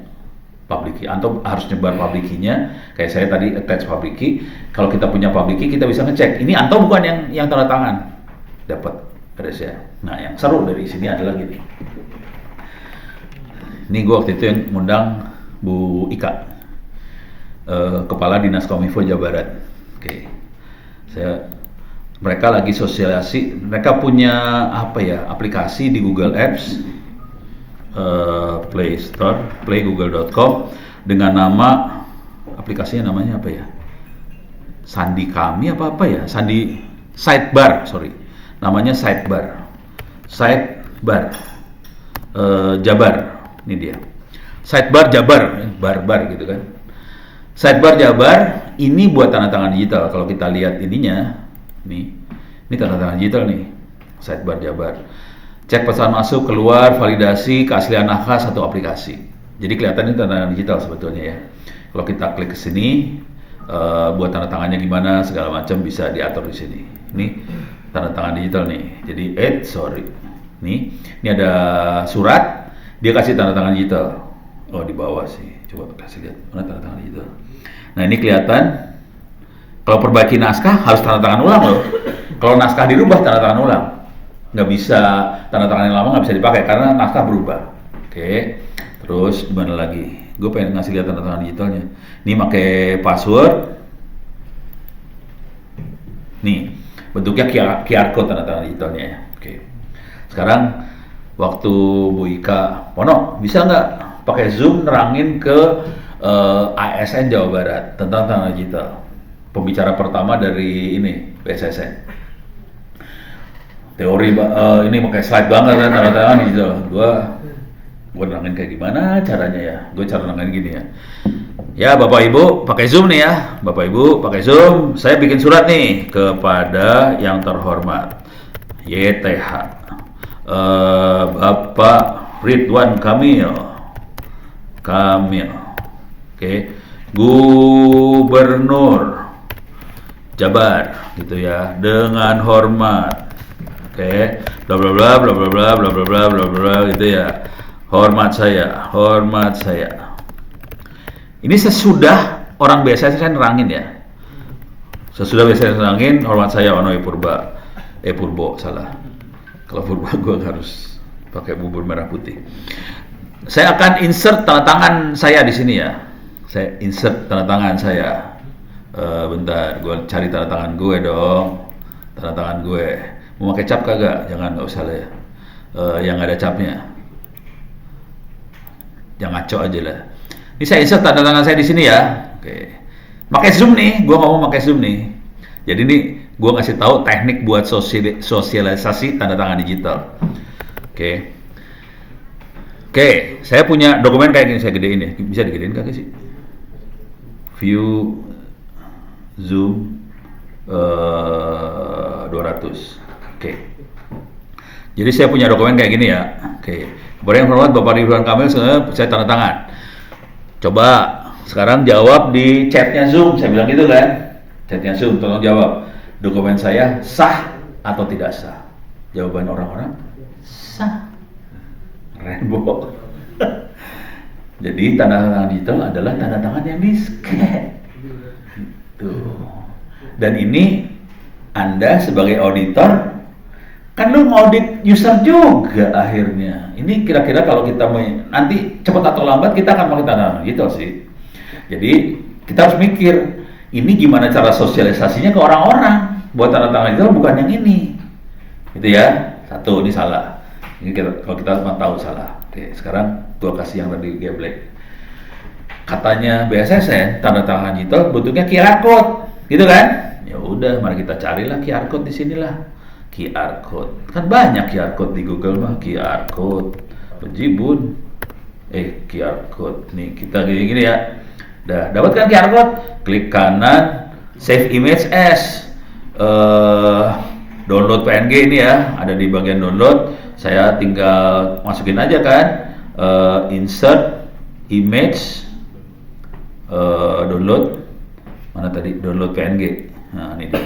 Public key. Anto harus nyebar public key-nya. Kayak saya tadi attach public key. Kalau kita punya public key, kita bisa ngecek. Ini Anto bukan yang tanda tangan. Dapat address ya. Nah, yang seru dari sini adalah gini. Ini gue waktu itu yang ngundang Bu Ika, Kepala Dinas Kominfo Jawa Barat. Oke. Saya mereka lagi sosialisasi, mereka punya apa ya, aplikasi di Google Apps, Play Store, playgoogle.com, dengan nama, aplikasinya namanya apa ya, Sandi Kami apa ya, Sidebar, namanya Sidebar, Jabar, ini dia, Sidebar Jabar, barbar gitu kan. Sidebar Jabar ini buat tanda tangan digital. Kalau kita lihat ininya, ini tanda tangan digital nih, Sidebar Jabar. Cek pesan masuk, keluar, validasi, keaslian naskah satu aplikasi. Jadi kelihatan ini tanda tangan digital sebetulnya ya. Kalau kita klik ke sini, buat tanda tangannya gimana, segala macam bisa diatur di sini. Ini tanda tangan digital nih. Jadi, ini ada surat, dia kasih tanda tangan digital. Oh, di bawah sih. Coba kasih lihat mana tanda tangan digital. Nah, ini kelihatan. Kalau perbaiki naskah harus tanda tangan ulang loh. Kalau naskah dirubah tanda tangan ulang. Nggak bisa, tanda tangan yang lama nggak bisa dipakai karena naskah berubah. Oke. Terus gimana lagi? Gue pengen ngasih lihat tanda tangan digitalnya. Ini pakai password. Nih, bentuknya QR code tanda tangan digitalnya ya. Oke. Sekarang waktu Bu Ika, Pono, bisa nggak pakai Zoom nerangin ke ASN Jawa Barat tentang tanda digital? Pembicara pertama dari ini BSSN. Teori ini pakai slide banget kan tanda tangan digital. Gue nerangin kayak gimana caranya ya? Gue cara nerangin gini ya. Ya Bapak Ibu pakai Zoom nih ya. Bapak Ibu pakai Zoom. Saya bikin surat nih kepada yang terhormat YTH. Bapak Ridwan Kamil. Oke. Gubernur Jabar gitu ya, dengan hormat. Oke. Bla bla bla bla bla bla bla bla bla bla bla gitu ya. Hormat saya. Ini sesudah orang biasa saya nerangin ya. Sesudah biasa nerangin, hormat saya Ono Purbo, salah. Kalau Purbo gue harus pakai bubur merah putih. Saya akan insert tanda tangan saya di sini ya. Saya insert tanda tangan saya. Bentar, gue cari tanda tangan gue dong. Tanda tangan gue. Mau pakai cap kagak? Jangan, nggak usah lah ya. Yang ada capnya. Yang ngaco aja lah. Ini saya insert tanda tangan saya di sini ya. Oke. Pakai Zoom nih, gue ngomong pakai Zoom nih. Jadi ini gue ngasih tahu teknik buat sosialisasi tanda tangan digital. Oke. Saya punya dokumen kayak gini, saya gedein ya. Bisa digedein kagak sih? View Zoom 200. Oke. Jadi saya punya dokumen kayak gini ya. Oke. Kepada yang hormat Bapak Ridwan Kamil, saya tanda tangan. Coba sekarang jawab di chatnya Zoom, saya bilang gitu kan. Chatnya Zoom, tolong jawab. Dokumen saya sah atau tidak sah? Jawaban orang-orang sah. Rainbow. Jadi tanda tangan digital adalah tanda tangan yang di-scan. Tuh. Dan ini Anda sebagai auditor kan lu ngaudit user juga akhirnya. Ini kira-kira kalau kita nanti cepat atau lambat kita akan pakai tanda tangan digital sih. Jadi kita harus mikir ini gimana cara sosialisasinya ke orang-orang. Buat tanda tangan digital bukan yang ini. Gitu ya. Satu, ini salah. Ini kalau kita tahu salah. Oke, sekarang gua kasih yang tadi geblek. Katanya BSSN tanda tangan digital bentuknya QR code, gitu kan? Ya udah, mari kita carilah QR code di sinilah. QR code. Kan banyak QR code di Google mah, QR code. Bejibun. QR code. Nih, kita gini ya. Dah, dapatkan QR code, klik kanan, save image as. Download PNG ini ya, ada di bagian download. Saya tinggal masukin aja kan, insert image, download, mana tadi, download PNG. Nah ini dia.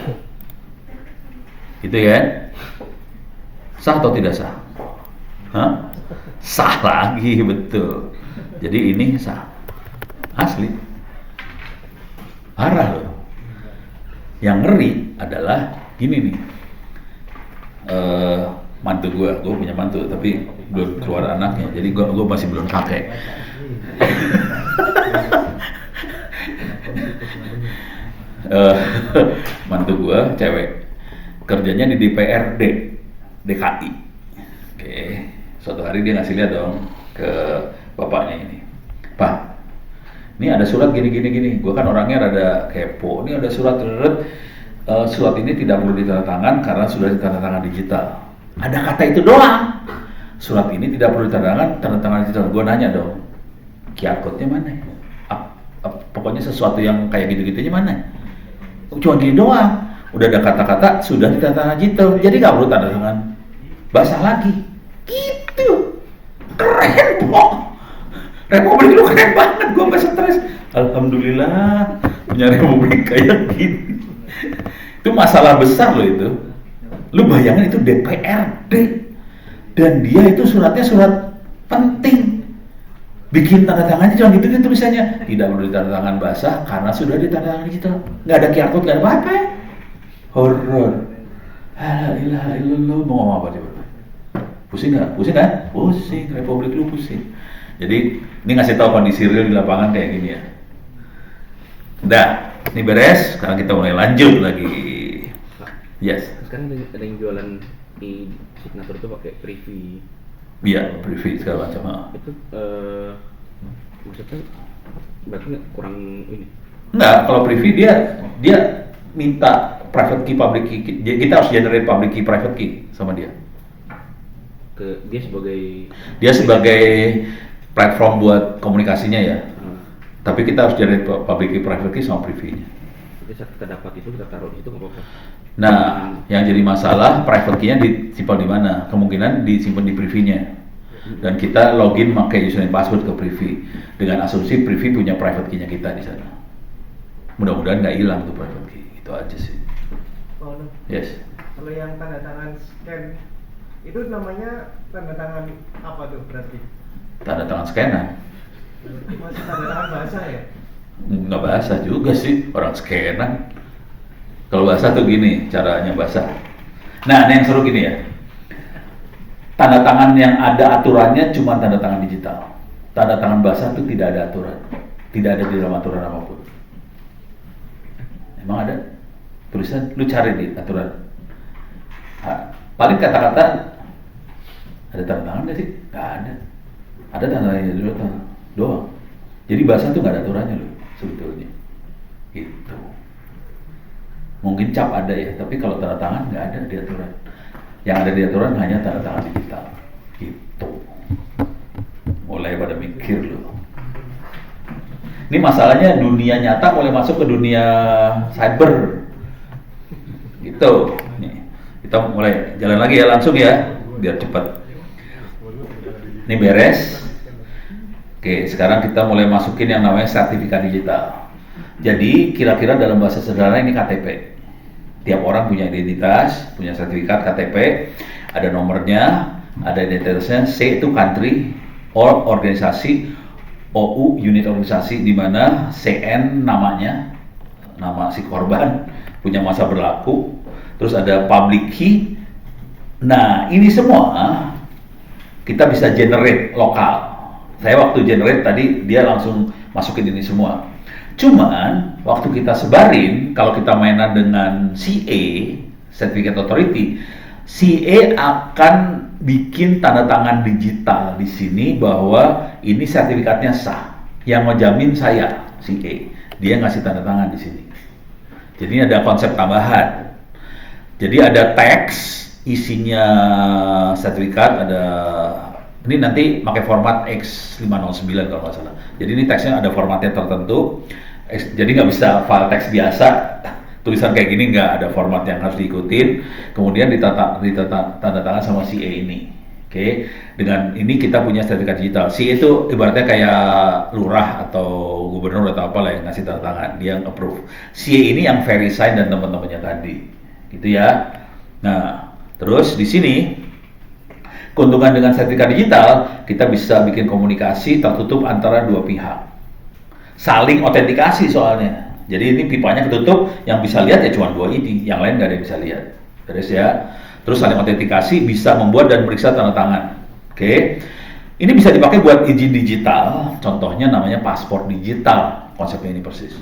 Gitu ya. Sah atau tidak sah? Hah? Sah lagi, betul. Jadi ini sah, asli. Parah loh. Yang ngeri adalah gini nih. Mantu gue punya mantu tapi belum keluar anaknya, jadi gue masih belum pakai. Mantu gue cewek, kerjanya di DPRD DKI. Oke, suatu hari dia ngasih lihat dong ke bapaknya ini, Pak, ini ada surat gini. Gue kan orangnya rada kepo. Ini ada surat, surat ini tidak perlu ditandatangan karena sudah ditandatangan digital. Ada kata itu doang. Surat ini tidak perlu ditandatangan, tanda tangan digital. Gue nanya dong, QR code-nya mana? Pokoknya sesuatu yang kayak gitu-gitunya mana? Cuma gini doang. Udah ada kata-kata sudah ditandatangan digital, jadi nggak perlu tanda tangan basah lagi. Gitu. Keren, Pok. Republik lu keren banget, gue gak stres. Alhamdulillah punya republik kayak gini. Itu masalah besar loh itu. Lu bayangin itu DPRD dan dia itu suratnya surat penting. Bikin tanda tangannya cuma gitu tulisannya. Tidak perlu ditandatangan basah karena sudah ditandatangan digital. Nggak ada QR code, nggak ada apa-apa. Horor. La ilaha illallah. Mau ngomong apa coba? Pusing nggak? Pusing. Republik lu pusing. Jadi ini ngasih tahu kondisi real di lapangan kayak gini ya. Udah, ini beres. Sekarang kita mulai lanjut lagi. Yes. Sekarang ada yang jualan di signature itu pakai privy. Iya, privy segala macam. Itu maksudnya berarti kurang ini? Enggak, kalau privy dia minta private key, public key. Kita harus generate public key, private key sama dia. Dia sebagai platform buat komunikasinya ya. Tapi kita harus generate public key, private key sama privy-nya. Jadi saat kita dapat itu kita taruh di situ nggak apa-apa. Nah, yang jadi masalah private key-nya disimpan di mana? Kemungkinan disimpan di privy-nya. Dan kita login pakai username password ke privy dengan asumsi privy punya private key-nya kita di sana. Mudah-mudahan nggak hilang tuh private key. Itu aja sih. Oh, no. Yes. Kalau yang tanda tangan scan itu namanya tanda tangan apa tuh berarti? Tanda tangan scanan. Masih tanda tangan bahasa ya? Nggak basah juga sih, orang scanan. Kalau basah tuh gini caranya basah. Nah, ini yang seru gini ya. Tanda tangan yang ada aturannya cuma tanda tangan digital. Tanda tangan basah itu tidak ada aturan. Tidak ada di dalam aturan apapun. Emang ada? Tulisan, lu cari di aturan. Paling kata-kata ada tanda tangan nggak sih? Nggak ada. Ada tanda tangan doang. Jadi bahasa tuh nggak ada aturannya loh sebetulnya. Gitu. Mungkin cap ada ya, tapi kalau tanda tangan nggak ada di aturan. Yang ada di aturan hanya tanda tangan digital. Gitu. Mulai pada mikir loh. Ini masalahnya dunia nyata mulai masuk ke dunia cyber. Gitu. Nih, kita mulai jalan lagi ya langsung ya, biar cepat. Ini beres. Oke, sekarang kita mulai masukin yang namanya sertifikat digital. Jadi kira-kira dalam bahasa sederhana ini KTP. Tiap orang punya identitas, punya sertifikat KTP, ada nomornya, ada identitasnya. C itu country, or organisasi, OU unit organisasi, di mana CN namanya, nama si korban, punya masa berlaku. Terus ada public key. Nah, ini semua kita bisa generate lokal. Saya waktu generate tadi dia langsung masukin ini semua. Cuman waktu kita sebarin, kalau kita mainan dengan CA, Certificate Authority, CA akan bikin tanda tangan digital di sini bahwa ini sertifikatnya sah. Yang menjamin saya, CA, dia ngasih tanda tangan di sini. Jadi ini ada konsep tambahan. Jadi ada teks isinya sertifikat, ada ini nanti pakai format X509 kalau nggak salah. Jadi ini teksnya ada formatnya tertentu. Jadi nggak bisa file teks biasa. Tulisan kayak gini nggak ada format yang harus diikutin. Kemudian tanda tangan sama CA ini. Oke. Dengan ini kita punya sertifikat digital. CA itu ibaratnya kayak lurah atau gubernur atau apalah yang ngasih tanda tangan. Dia yang approve. CA ini yang VeriSign dan teman-temannya tadi. Gitu ya. Nah, terus di sini keuntungan dengan sertifikat digital, kita bisa bikin komunikasi tertutup antara dua pihak. Saling otentikasi soalnya. Jadi ini pipanya ketutup, yang bisa lihat ya cuma dua ini, yang lain nggak ada yang bisa lihat. Beres ya. Terus saling otentikasi, bisa membuat dan meriksa tanda tangan. Oke. Ini bisa dipakai buat izin digital, contohnya namanya paspor digital. Konsepnya ini persis.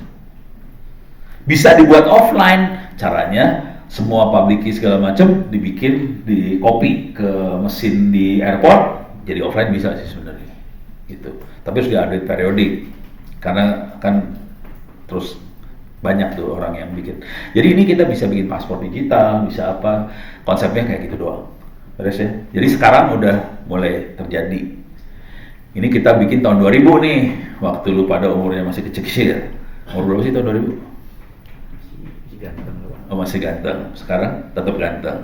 Bisa dibuat offline, caranya semua public key segala macam dibikin, di copy ke mesin di airport, jadi offline bisa sih sebenarnya. Gitu. Tapi harus di-update periodik karena kan terus banyak tuh orang yang bikin. Jadi ini kita bisa bikin paspor digital, bisa apa, konsepnya kayak gitu doang. Beres ya. Jadi sekarang udah mulai terjadi. Ini kita bikin tahun 2000 nih, waktu lu pada umurnya masih kecil-kecil. Umur berapa sih tahun 2000? Masih ganteng loh. Oh, masih ganteng. Sekarang tetap ganteng.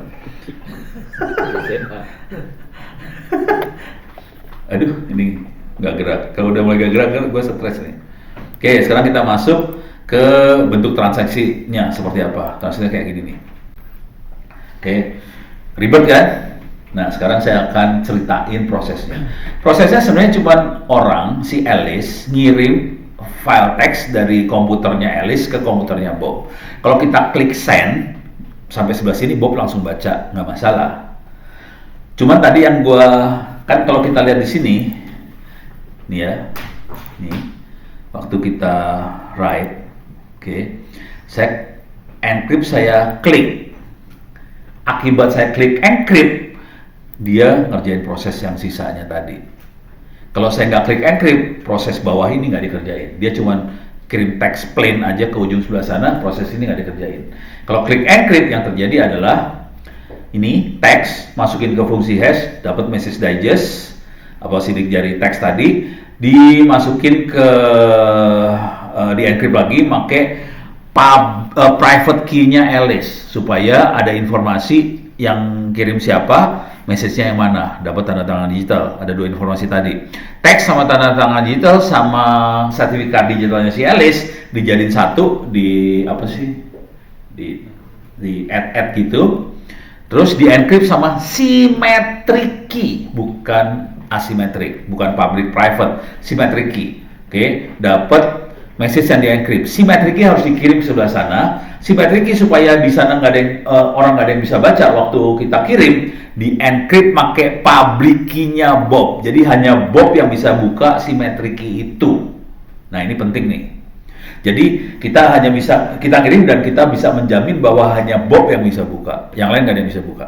SMA. Aduh, ini nggak gerak. Kalau udah mulai gak gerak, kan gue stres nih. Oke, sekarang kita masuk ke bentuk transaksinya seperti apa. Transaksinya kayak gini nih. Oke, ribet kan? Nah, sekarang saya akan ceritain prosesnya. Prosesnya sebenarnya cuma orang, si Alice, ngirim file teks dari komputernya Alice ke komputernya Bob. Kalau kita klik send, sampai sebelah sini Bob langsung baca, nggak masalah. Cuman tadi yang kan kalau kita lihat di sini, nih ya, nih, waktu kita write, oke, saya encrypt, saya klik. Akibat saya klik encrypt, dia ngerjain proses yang sisanya tadi. Kalau saya nggak klik encrypt, proses bawah ini nggak dikerjain. Dia cuma kirim teks plain aja ke ujung sebelah sana, proses ini nggak dikerjain. Kalau klik encrypt, yang terjadi adalah ini teks masukin ke fungsi hash, dapat message digest, apa sidik jari teks tadi, dimasukin ke di encrypt lagi, pakai private key-nya Alice supaya ada informasi yang kirim siapa, message-nya yang mana, dapat tanda tangan digital. Ada dua informasi tadi, teks sama tanda tangan digital sama sertifikat digitalnya si Alice dijadiin satu, di apa sih, di add gitu, terus di encrypt sama symmetric key, bukan asymmetric, bukan public private, symmetric key. Oke, dapat message yang di encrypt. Symmetric key harus dikirim ke sebelah sana. Symmetric key supaya di sana nggak ada yang, orang nggak ada yang bisa baca waktu kita kirim, di encrypt pakai public key-nya Bob. Jadi hanya Bob yang bisa buka symmetric key itu. Nah, ini penting nih. Jadi kita hanya bisa kita kirim dan kita bisa menjamin bahwa hanya Bob yang bisa buka, yang lain nggak ada yang bisa buka.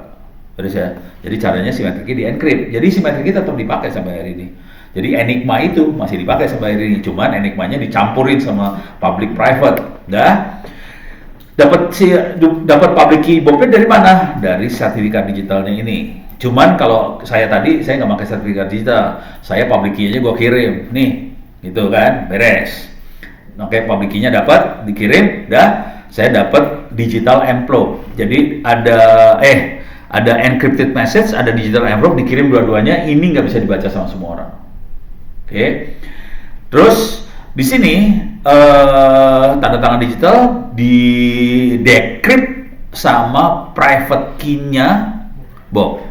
Terus ya. Jadi caranya symmetric key di encrypt. Jadi symmetric key tetap dipakai sampai hari ini. Jadi Enigma itu masih dipakai sampai hari ini, cuman Enigmanya dicampurin sama public private. Dapat public key Bobnya dari mana? Dari sertifikat digitalnya ini. Cuman kalau saya tadi saya nggak pakai sertifikat digital, saya public key-nya gue kirim, nih, gitu kan, beres. Oke, public key-nya dapat, dikirim, saya dapat digital envelope. Jadi ada encrypted message, ada digital envelope, dikirim dua-duanya. Ini nggak bisa dibaca sama semua orang. Oke, terus di sini tanda tangan digital di decrypt sama private key-nya Bob.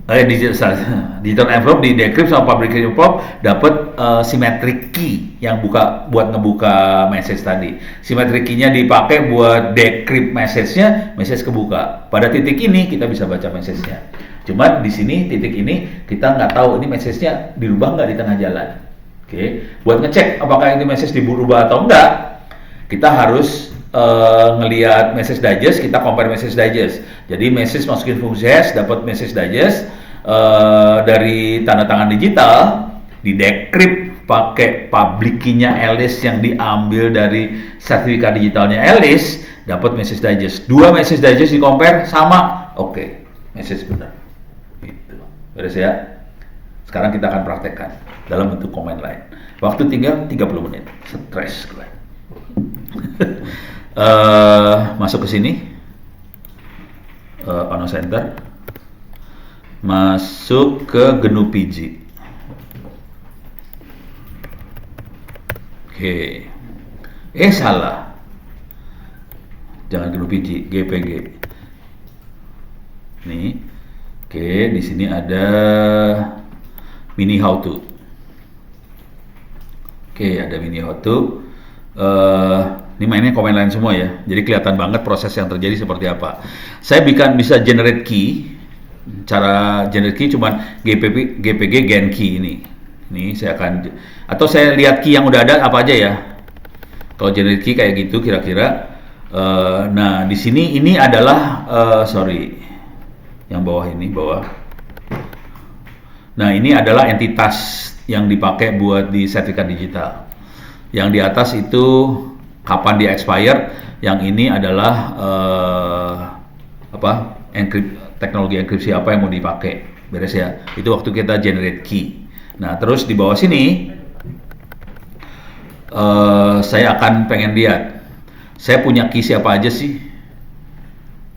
Digital envelope di decrypt sama public key envelope, dapat symmetric key yang buat ngebuka message tadi. Symmetric key-nya dipakai buat decrypt message-nya, message kebuka. Pada titik ini kita bisa baca message-nya. Cuma di sini titik ini kita nggak tahu ini message-nya dirubah nggak di tengah jalan. Oke, buat ngecek apakah ini message dirubah atau enggak, kita harus ngelihat message digest, kita compare message digest. Jadi message masukin fungsi hash, dapat message digest dari tanda tangan digital, di decrypt pakai public key-nya Alice yang diambil dari sertifikat digitalnya Alice, dapat message digest. Dua message digest di compare sama, oke, message benar. Gitu. Beres ya. Sekarang kita akan praktekkan dalam bentuk command line. Waktu tinggal 30 menit. Stres gue. Masuk ke sini. Ono Center. Masuk ke GNU PG. Oke. Salah. Jangan GNU PG, GPG. Nih. Oke, di sini ada mini how to. Oke, ada mini how to. Ini mainnya command line semua ya. Jadi kelihatan banget proses yang terjadi seperti apa. Saya bisa generate key. Cara generate key cuman GPG gen key ini. Ini saya akan, atau saya lihat key yang udah ada apa aja ya. Kalau generate key kayak gitu kira-kira Nah, di sini ini adalah sorry, yang bawah ini bawah. Nah, ini adalah entitas yang dipakai buat di sertifikat digital. Yang di atas itu kapan dia expire. Yang ini adalah teknologi enkripsi apa yang mau dipakai. Beres ya. Itu waktu kita generate key. Nah, terus di bawah sini saya akan pengen lihat saya punya key siapa aja sih.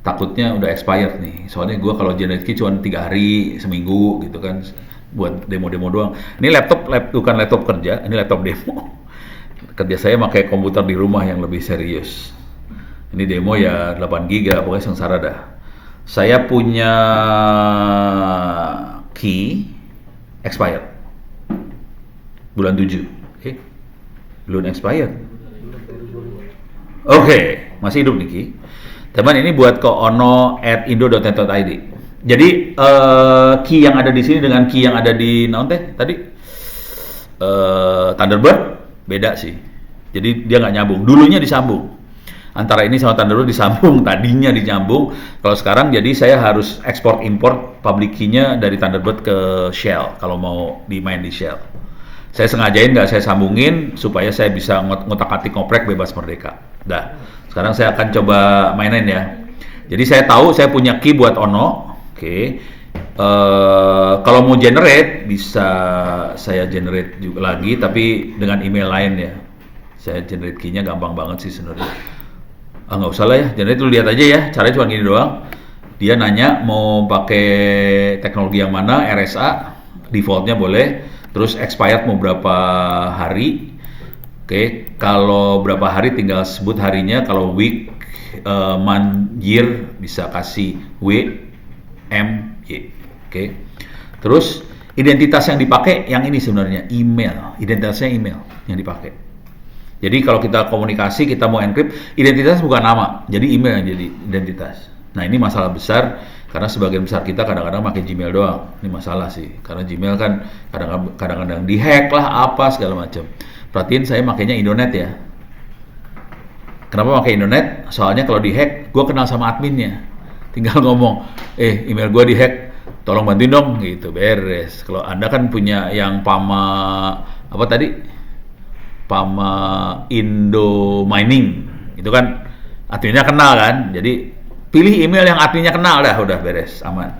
Takutnya udah expired nih. Soalnya gue kalau generate key cuma 3 hari, seminggu gitu kan, buat demo-demo doang. Ini bukan laptop kerja, ini laptop demo. Kerja saya pakai komputer di rumah yang lebih serius. Ini demo ya 8 GB, pokoknya sengsara dah. Saya punya key expired bulan 7. Belum expired. Oke, masih hidup nih Ki. Teman, ini buat ke ono@indo.net.id. Jadi key yang ada di sini dengan key yang ada di tadi Thunderbird beda sih. Jadi dia nggak nyambung. Dulunya disambung. Antara ini sama Thunderbird disambung, tadinya disambung. Kalau sekarang jadi saya harus ekspor import public key-nya dari Thunderbird ke Shell kalau mau dimain di Shell. Saya sengajain nggak saya sambungin supaya saya bisa ngotak-atik ngoprek bebas merdeka. Dah, sekarang saya akan coba mainin ya. Jadi saya tahu saya punya key buat Ono. Oke. Kalau mau generate bisa saya generate juga lagi, tapi dengan email lain ya. Saya generate key-nya gampang banget sih sebenarnya. Nggak usah lah ya, generate dulu, lihat aja ya. Caranya cuma gini doang. Dia nanya mau pakai teknologi yang mana, RSA, defaultnya boleh. Terus expired mau berapa hari. Oke, kalau berapa hari tinggal sebut harinya. Kalau week, month, year bisa kasih W, M, Y. Oke. Terus identitas yang dipakai yang ini sebenarnya email. Identitasnya email yang dipakai. Jadi kalau kita komunikasi, kita mau encrypt, identitas bukan nama, jadi email yang jadi identitas. Nah, ini masalah besar karena sebagian besar kita kadang-kadang pakai Gmail doang. Ini masalah sih, karena Gmail kan kadang-kadang dihack lah, apa segala macam. Perhatiin saya makainya Indonet ya. Kenapa pakai Indonet? Soalnya kalau dihack, gue kenal sama adminnya. Tinggal ngomong, email gue dihack, tolong bantuin dong, gitu, beres. Kalau Anda kan punya yang apa tadi? Indo Mining, itu kan adminnya kenal kan, jadi pilih email yang adminnya kenal dah, udah beres, aman.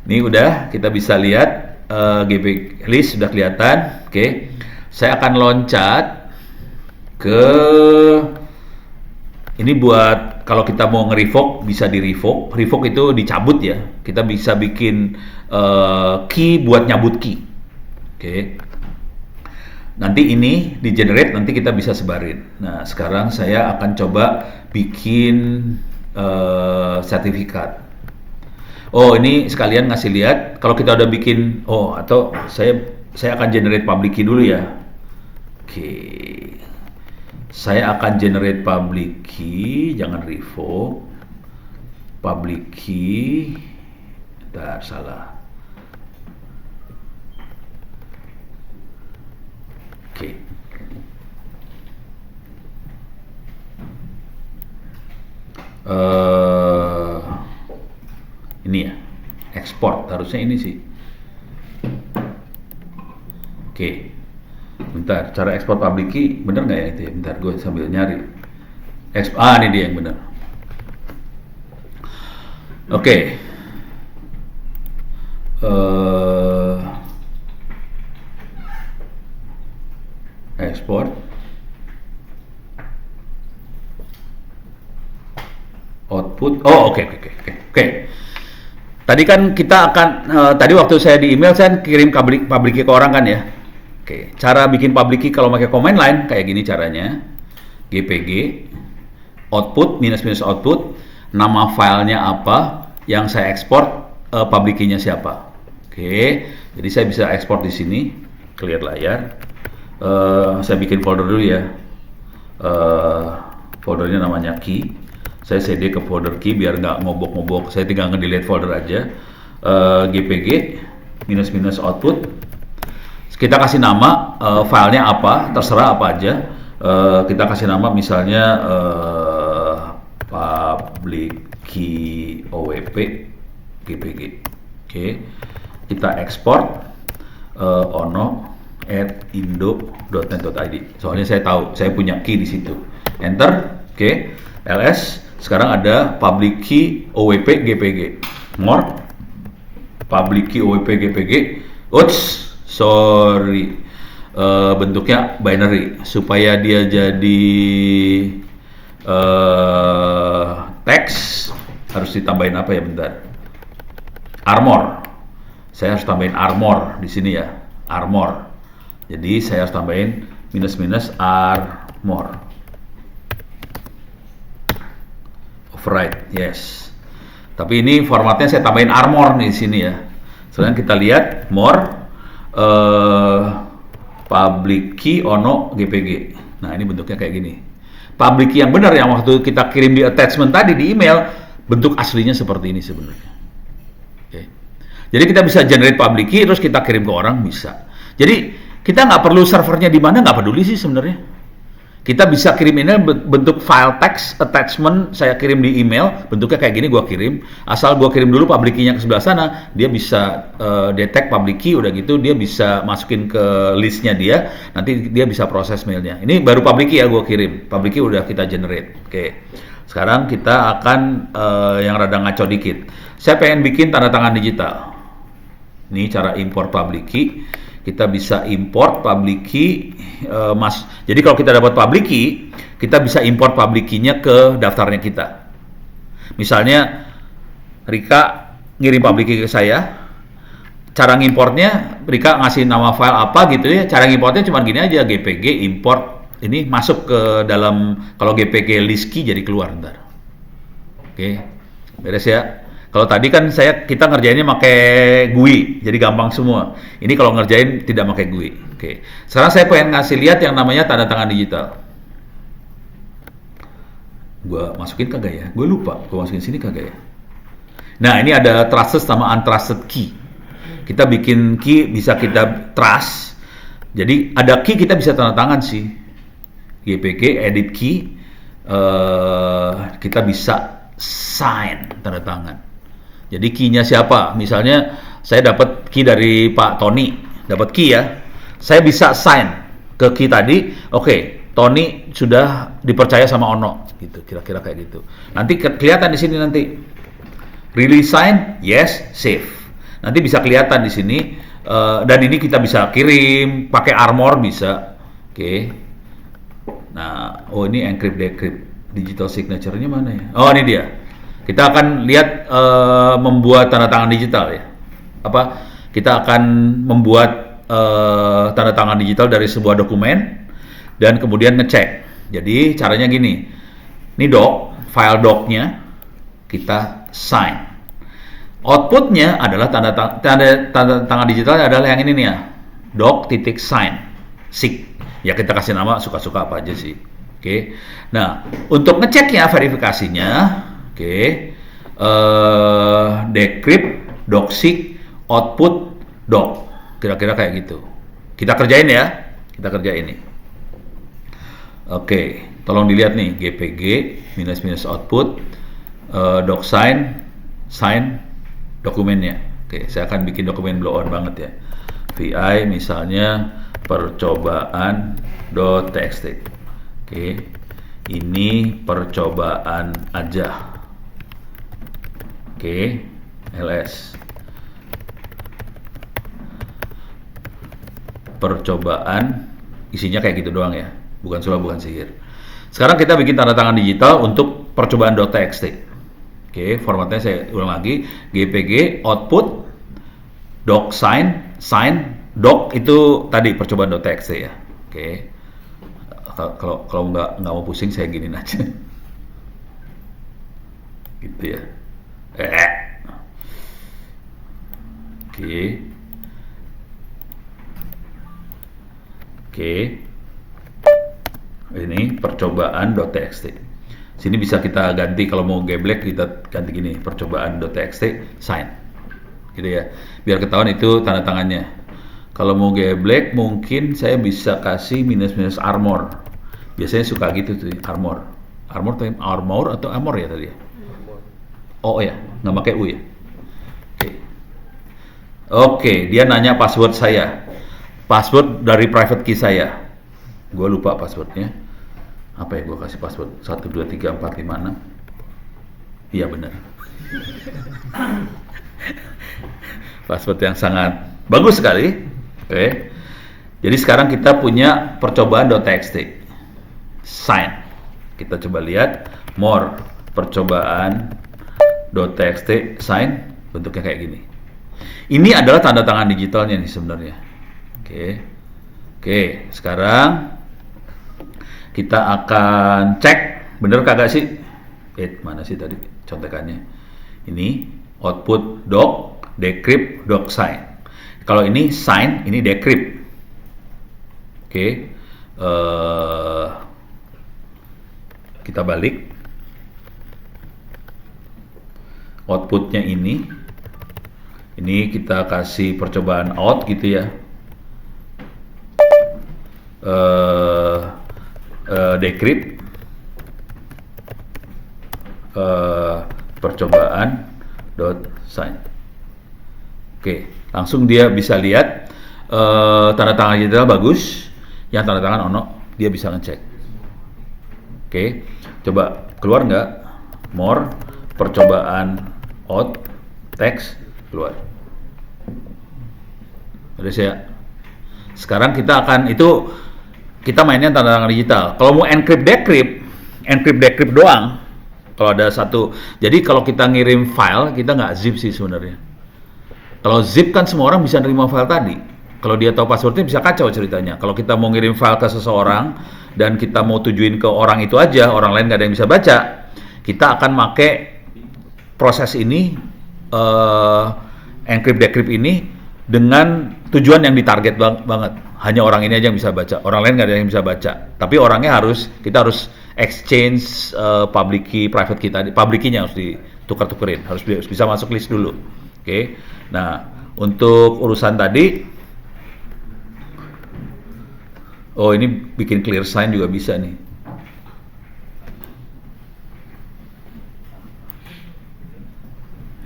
Ini udah kita bisa lihat GP list sudah kelihatan. Oke. Saya akan loncat ke ini buat kalau kita mau nge-revoke bisa di-revoke. Revoke itu dicabut ya. Kita bisa bikin key buat nyabut key. Oke. Nanti ini di generate, nanti kita bisa sebarin. Nah, sekarang saya akan coba bikin sertifikat. Oh, ini sekalian ngasih lihat kalau kita udah bikin. Atau saya akan generate public key dulu ya. Oke. Saya akan generate public key, jangan revoke. Public key. Bentar, salah. Oke. Ini ya, export harusnya ini sih. Oke. Bentar, cara export public key bener nggak ya itu ya? Bentar, gue sambil nyari. Ini dia yang bener. Oke. Export. Output. Oke. Tadi kan kita akan tadi waktu saya di email saya kirim public key ke orang kan ya. Oke, cara bikin public key kalau pakai command line kayak gini caranya. GPG output minus output, nama filenya apa, yang saya ekspor public key-nya siapa. Oke, jadi saya bisa ekspor di sini, clear layar. Saya bikin folder dulu ya. Foldernya namanya key. Saya cd ke folder key biar nggak ngobok-ngobok. Saya tinggal nge-delete folder aja. GPG minus output. Kita kasih nama filenya apa, terserah apa aja. Kita kasih nama misalnya public key OWP GPG. Oke. Kita ekspor ono@indo.net.id. Soalnya saya tahu, saya punya key di situ. Enter. Oke. ls. Sekarang ada public key OWP GPG. More. Public key OWP GPG. Oops, sorry. Bentuknya binary supaya dia jadi teks harus ditambahin apa ya, bentar. Armor. Saya harus tambahin armor di sini ya. Armor. Jadi saya harus tambahin minus armor. Override, yes. Tapi ini formatnya saya tambahin armor nih di sini ya. Sekarang kita lihat more public key ono GPG. Nah, ini bentuknya kayak gini. Public key yang benar yang waktu kita kirim di attachment tadi di email, bentuk aslinya seperti ini sebenarnya. Oke. Jadi kita bisa generate public key terus kita kirim ke orang bisa. Jadi kita nggak perlu servernya di mana, nggak peduli sih sebenarnya. Kita bisa kirim email bentuk file text attachment, saya kirim di email, bentuknya kayak gini gua kirim. Asal gua kirim dulu public key-nya ke sebelah sana, dia bisa detect public key, udah gitu dia bisa masukin ke listnya dia, nanti dia bisa proses mailnya. Ini baru public key ya gua kirim. Public key udah kita generate. Oke. Sekarang kita akan yang rada ngaco dikit. Saya pengen bikin tanda tangan digital. Ini cara import public key. Kita bisa import public key, jadi kalau kita dapat public key, kita bisa import public key-nya ke daftarnya kita. Misalnya, Rika ngirim public key ke saya, cara ngimportnya, Rika ngasih nama file apa gitu ya, cara ngimportnya cuma gini aja, GPG import, ini masuk ke dalam, kalau GPG list key jadi keluar ntar. Oke, beres ya. Kalau tadi kan kita ngerjainnya pakai GUI, jadi gampang semua. Ini kalau ngerjain tidak pakai GUI. Oke. Sekarang saya pengen ngasih lihat yang namanya tanda tangan digital. Gua masukin kagak ya? Gue lupa. Gua masukin sini kagak ya? Nah, ini ada trusted sama untrusted key. Kita bikin key bisa kita trust. Jadi ada key kita bisa tanda tangan sih. GPG edit key kita bisa sign tanda tangan. Jadi key-nya siapa? Misalnya saya dapat key dari Pak Tony, dapat key ya. Saya bisa sign ke key tadi. Oke, Tony sudah dipercaya sama Ono, gitu. Kira-kira kayak gitu. Nanti kelihatan di sini nanti. Release sign, yes, save. Nanti bisa kelihatan di sini. Dan ini kita bisa kirim, pakai armor bisa. Oke. Nah, oh ini encrypt decrypt. Digital signature-nya mana ya? Oh, ini dia. Kita akan lihat membuat tanda tangan digital ya. Kita akan membuat tanda tangan digital dari sebuah dokumen dan kemudian ngecek. Jadi caranya gini. Ini file doc-nya kita sign. Output-nya adalah tanda tangan digitalnya adalah yang ini nih ya. doc.sign. SIG. Ya kita kasih nama suka-suka apa aja sih. Oke. Nah, untuk ngeceknya verifikasinya decrypt, docsig, output, doc. Kira-kira kayak gitu. Kita kerjain ya. Kita kerjain ini. Oke, tolong dilihat nih GPG minus output, docsign, sign dokumennya. Oke, saya akan bikin dokumen blow on banget ya. VI misalnya percobaan.txt. Oke. Ini percobaan aja. Oke, ls. Percobaan, isinya kayak gitu doang ya, bukan sulap, bukan sihir. Sekarang kita bikin tanda tangan digital untuk percobaan.txt. Oke, formatnya saya ulang lagi, GPG, output, docsign, sign, doc itu tadi percobaan.txt ya. Oke, kalau nggak mau pusing saya giniin aja, gitu ya. Oke. Ini percobaan.txt. Sini bisa kita ganti kalau mau geblek kita ganti gini, percobaan.txt sign. Gitu ya. Biar ketahuan itu tanda tangannya. Kalau mau geblek mungkin saya bisa kasih minus armor. Biasanya suka gitu tuh, Armor. Armor atau Armor ya tadi ya? Oh ya, nggak pakai U ya? Oke, dia nanya password saya. Password dari private key saya. Gue lupa passwordnya. Apa ya gue kasih password? 1, 2, 3, 4, 5, 6. Iya benar. Password yang sangat bagus sekali. Oke. Jadi sekarang kita punya percobaan .txt. Sign. Kita coba lihat more percobaan .txt sign, bentuknya kayak gini. Ini adalah tanda tangan digitalnya nih sebenarnya. Oke, sekarang kita akan cek bener kagak sih? Mana sih tadi contekannya? Ini output doc, decrypt, doc sign. Kalau ini sign, ini decrypt. Oke, kita balik. Outputnya ini kita kasih percobaan out gitu ya. Decrypt, percobaan dot sign. Oke, langsung dia bisa lihat tanda tangan digital bagus. Yang tanda tangan ono, dia bisa ngecek. Oke, coba keluar nggak? More, percobaan out, text, keluar. Udah saya. Sekarang kita akan kita mainnya tanda tangan digital. Kalau mau encrypt decrypt doang. Kalau ada satu, jadi kalau kita ngirim file, kita nggak zip sih sebenarnya. Kalau zip kan semua orang bisa nerima file tadi. Kalau dia tahu passwordnya bisa kacau ceritanya. Kalau kita mau ngirim file ke seseorang dan kita mau tujuin ke orang itu aja, orang lain nggak ada yang bisa baca, kita akan pakai proses ini, encrypt decrypt ini dengan tujuan yang ditarget banget. Hanya orang ini aja yang bisa baca, orang lain nggak ada yang bisa baca. Tapi orangnya kita harus exchange public key, private key tadi. Public key-nya harus ditukar-tukerin, harus bisa masuk list dulu. Oke. Nah, untuk urusan tadi, ini bikin clear sign juga bisa nih.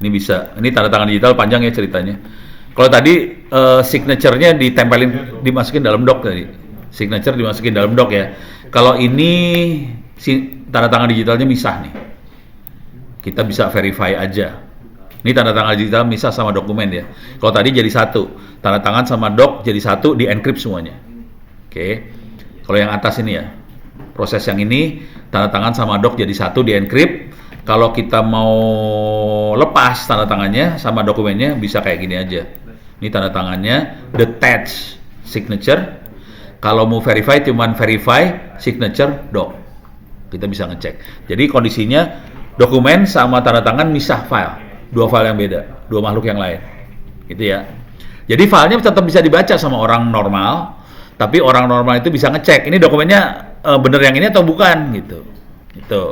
Ini bisa. Ini tanda tangan digital panjang ya ceritanya. Kalau tadi signature-nya dimasukin dalam doc tadi. Signature dimasukin dalam doc ya. Kalau ini tanda tangan digitalnya misah nih. Kita bisa verify aja. Ini tanda tangan digital misah sama dokumen ya. Kalau tadi jadi satu, tanda tangan sama doc jadi satu, di encrypt semuanya. Oke. Kalau yang atas ini ya. Proses yang ini tanda tangan sama doc jadi satu, di encrypt. Kalau kita mau lepas tanda tangannya sama dokumennya bisa kayak gini aja. Ini tanda tangannya detach signature. Kalau mau verify cuman verify signature doc. Kita bisa ngecek. Jadi kondisinya dokumen sama tanda tangan misah file. Dua file yang beda, dua makhluk yang lain. Gitu ya. Jadi filenya tetap bisa dibaca sama orang normal, tapi orang normal itu bisa ngecek ini dokumennya bener yang ini atau bukan gitu. Gitu.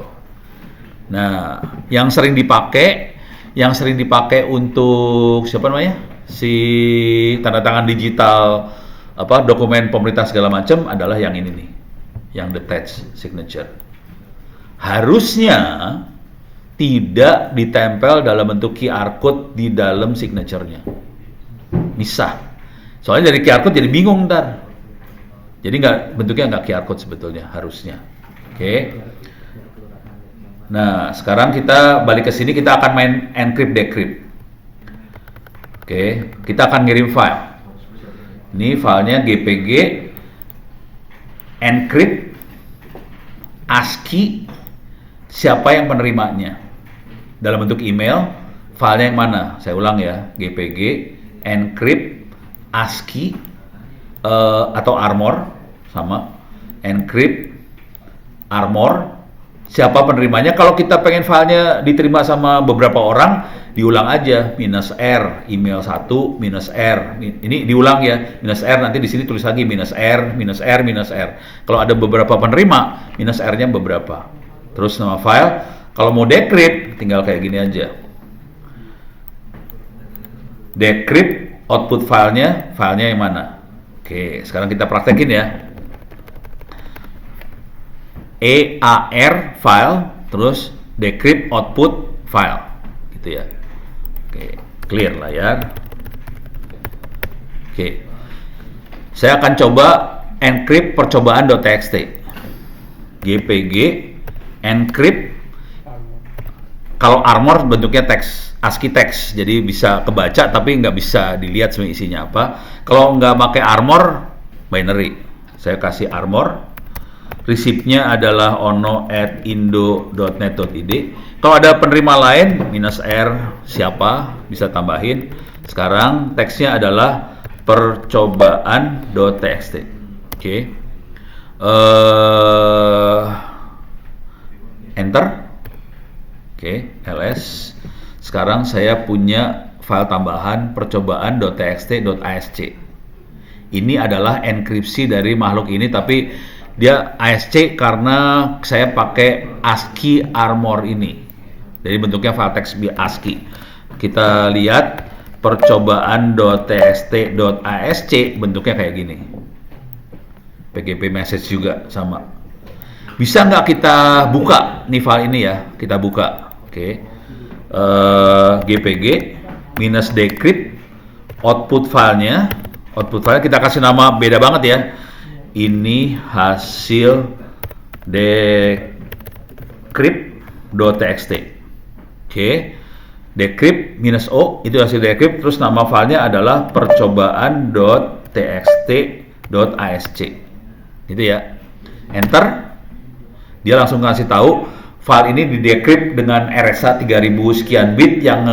Nah, yang sering dipakai untuk siapa namanya? Si tanda tangan digital dokumen pemerintah segala macam adalah yang ini nih. Yang detach signature. Harusnya tidak ditempel dalam bentuk QR code di dalam signature-nya. Misah. Soalnya dari QR code jadi bingung ntar. Jadi bentuknya nggak QR code sebetulnya harusnya. Oke. Nah, sekarang kita balik ke sini, kita akan main encrypt decrypt. Oke, kita akan ngirim file. Ini filenya GPG encrypt ASCII, siapa yang penerimanya? Dalam bentuk email, filenya yang mana? Saya ulang ya, GPG encrypt ASCII atau Armor sama encrypt Armor. Siapa penerimanya? Kalau kita pengen filenya diterima sama beberapa orang, diulang aja -R email 1 -R. Ini diulang ya, -R, nanti di sini tulis lagi -R. Kalau ada beberapa penerima, -R-nya beberapa. Terus nama file. Kalau mau decrypt, tinggal kayak gini aja. Decrypt output filenya yang mana? Oke, sekarang kita praktekin ya. EAR file, terus decrypt output file, gitu ya. Oke, clear layar. Oke, saya akan coba encrypt percobaan.txt, GPG encrypt. Kalau armor bentuknya teks, ASCII text, jadi bisa kebaca tapi nggak bisa dilihat sebenarnya isinya apa. Kalau nggak pakai armor, binary. Saya kasih armor. Receipt-nya adalah ono@indo.net.id. Kalau ada penerima lain, -r siapa, bisa tambahin. Sekarang teksnya adalah percobaan.txt. Oke. Enter. Oke, ls. Sekarang saya punya file tambahan percobaan.txt.asc. Ini adalah enkripsi dari makhluk ini, tapi dia ASC karena saya pakai ASCII armor ini. Jadi bentuknya file teks ASCII. Kita lihat percobaan.txt.asc bentuknya kayak gini. PGP message juga sama. Bisa nggak kita buka nih file ini ya? Kita buka. Oke. GPG minus decrypt output filenya. Output file kita kasih nama beda banget ya. Ini hasil decrypt.txt. Oke. Decrypt minus O itu hasil decrypt, terus nama filenya adalah percobaan.txt.asc. Gitu ya. Enter. Dia langsung kasih tahu file ini di decrypt dengan RSA 3000 sekian bit yang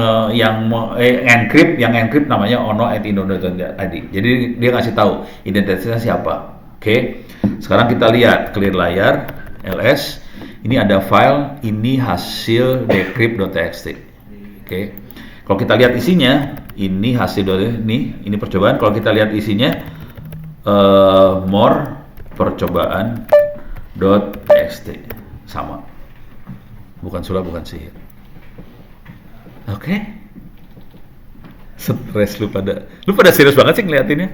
encrypt namanya ono@indo.net.id. Jadi dia kasih tahu identitasnya siapa. Oke. Sekarang kita lihat clear layar ls. Ini ada file, ini hasil decrypt.txt. Oke. Kalau kita lihat isinya, ini hasil ini percobaan. Kalau kita lihat isinya more percobaan.txt sama. Bukan sulap, bukan sihir. Oke. Stres lu pada serius banget sih ngeliatinnya.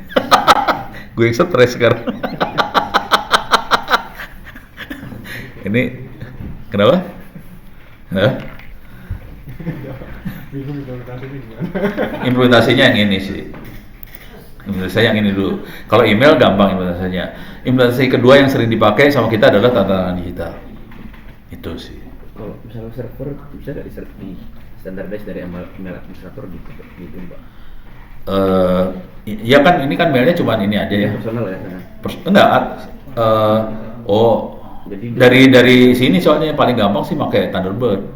Gue yang stres sekarang. Ini kenapa? Hah? Implementasinya yang ini sih. Implementasi yang ini dulu. Kalau email gampang implementasinya. Implementasi kedua yang sering dipakai sama kita adalah tanda tangan digital. Itu sih. Kalau misalnya server bisa nggak di standardize dari email administrator gitu Mbak? Ya kan ini kan mailnya cuma ini aja ya. Personal ya? Enggak. Jadi dari sini soalnya paling gampang sih pakai Thunderbird.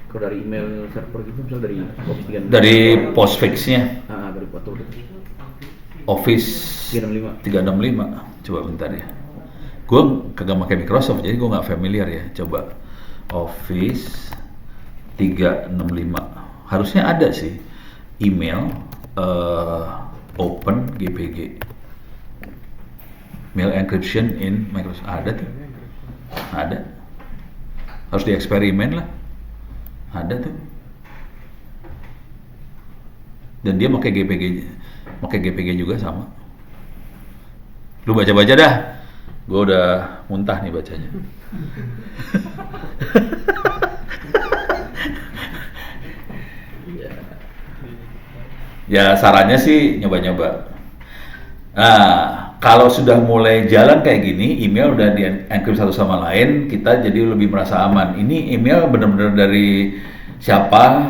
Kalau dari email server gitu misal dari Office 365. Dari postfix-nya. Dari portal gitu. Office 365. Coba bentar ya. Gue kagak pakai Microsoft jadi gue nggak familiar ya. Coba Office 365. Harusnya ada sih email open GPG. Mail encryption in Microsoft ada tuh. Ada. Harus dieksperimen lah. Ada tuh. Dan dia pakai GPG juga sama. Lu baca-baca dah. Gue udah muntah nih bacanya. Ya sarannya sih nyoba-nyoba. Nah, kalau sudah mulai jalan kayak gini, email udah di-encrypt satu sama lain, kita jadi lebih merasa aman. Ini email benar-benar dari siapa,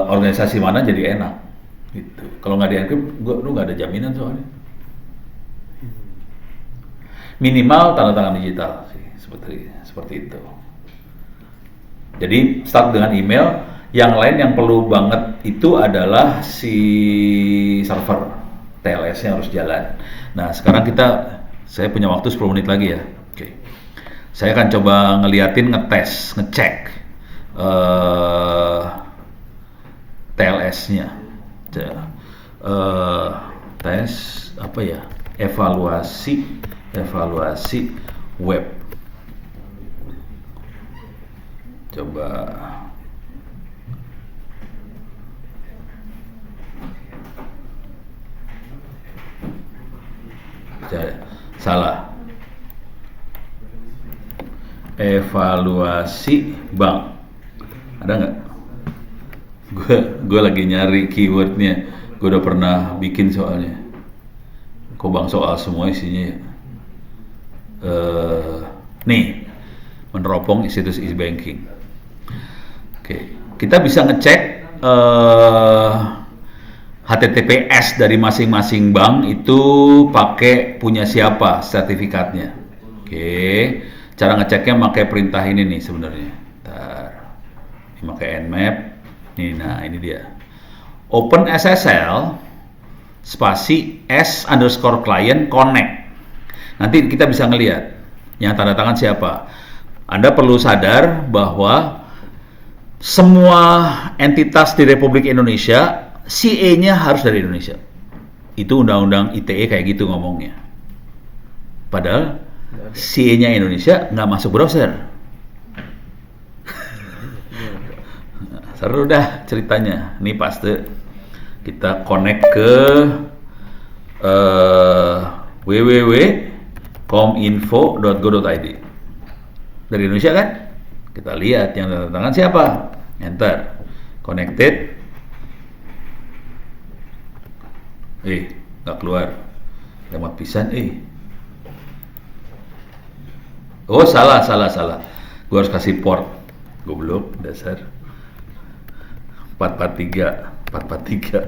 organisasi mana jadi enak. Gitu. Kalau nggak di-encrypt, lu nggak ada jaminan soalnya. Minimal tanda tangan digital sih, seperti itu. Jadi start dengan email. Yang lain yang perlu banget itu adalah si server TLS-nya harus jalan. Nah sekarang saya punya waktu 10 menit lagi ya. Oke. Saya akan coba ngecek TLS-nya. Tes apa ya? Evaluasi web. Coba salah. evaluasi bank. Ada nggak? Gue lagi nyari keywordnya. Gue udah pernah bikin soalnya. Kok bang soal semua isinya ya? Nih, meneropong institusi e-banking. Oke, kita bisa ngecek HTTPS dari masing-masing bank itu pakai punya siapa sertifikatnya. Oke, cara ngeceknya pakai perintah ini nih sebenarnya. Ntar, ini pakai nmap. Nih, nah ini dia. Open SSL spasi s_client connect. Nanti kita bisa ngelihat yang tanda tangan siapa. Anda perlu sadar bahwa semua entitas di Republik Indonesia CA-nya harus dari Indonesia. Itu undang-undang ITE kayak gitu ngomongnya. Padahal CA-nya Indonesia nggak masuk browser. Seru dah ceritanya. Ini pasti kita connect ke www.kominfo.go.id. Dari Indonesia kan? Kita lihat yang tanda tangan siapa. Enter. Connected. Nggak keluar. Lewat pisan. Oh, salah. Gua harus kasih port. Goblok, dasar. 443.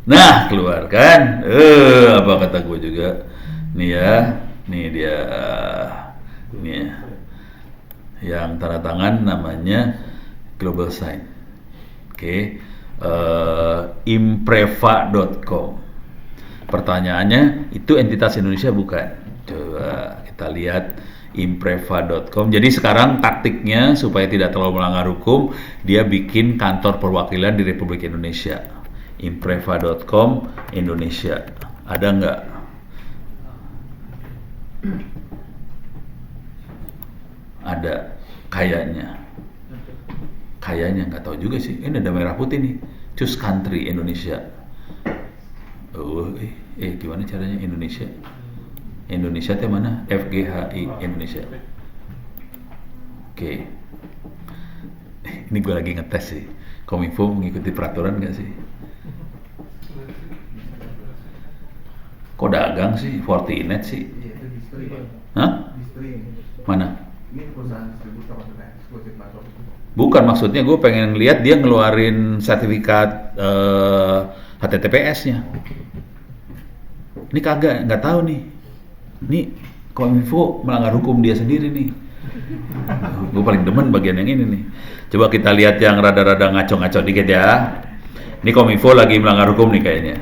Nah, keluar kan? Apa kata gue juga. Nih ya. Nih dia. Ini ya. Yang tanda tangan namanya Global Sign. Oke. Impreva.com. Pertanyaannya, itu entitas Indonesia bukan? Coba kita lihat impreva.com. Jadi sekarang taktiknya supaya tidak terlalu melanggar hukum, dia bikin kantor perwakilan di Republik Indonesia. Impreva.com Indonesia. Ada nggak? Ada, kayaknya nggak tahu juga sih. Ini ada merah putih nih. Choose country Indonesia. Gimana caranya Indonesia? Indonesia teh mana? FGHI Indonesia. Oke. Ini gue lagi ngetes sih. Kominfo mengikuti peraturan nggak sih? Kok dagang sih? Fortinet sih? Hah? Mana? Ini perusahaan distributor maksudnya, eksklusif masuk. Bukan, maksudnya gue pengen lihat dia ngeluarin sertifikat HTTPS-nya. Ini kagak, nggak tahu nih. Ini Kominfo melanggar hukum dia sendiri nih. Gue paling demen bagian yang ini nih. Coba kita lihat yang rada-rada ngaco-ngaco dikit ya. Ini Kominfo lagi melanggar hukum nih kayaknya.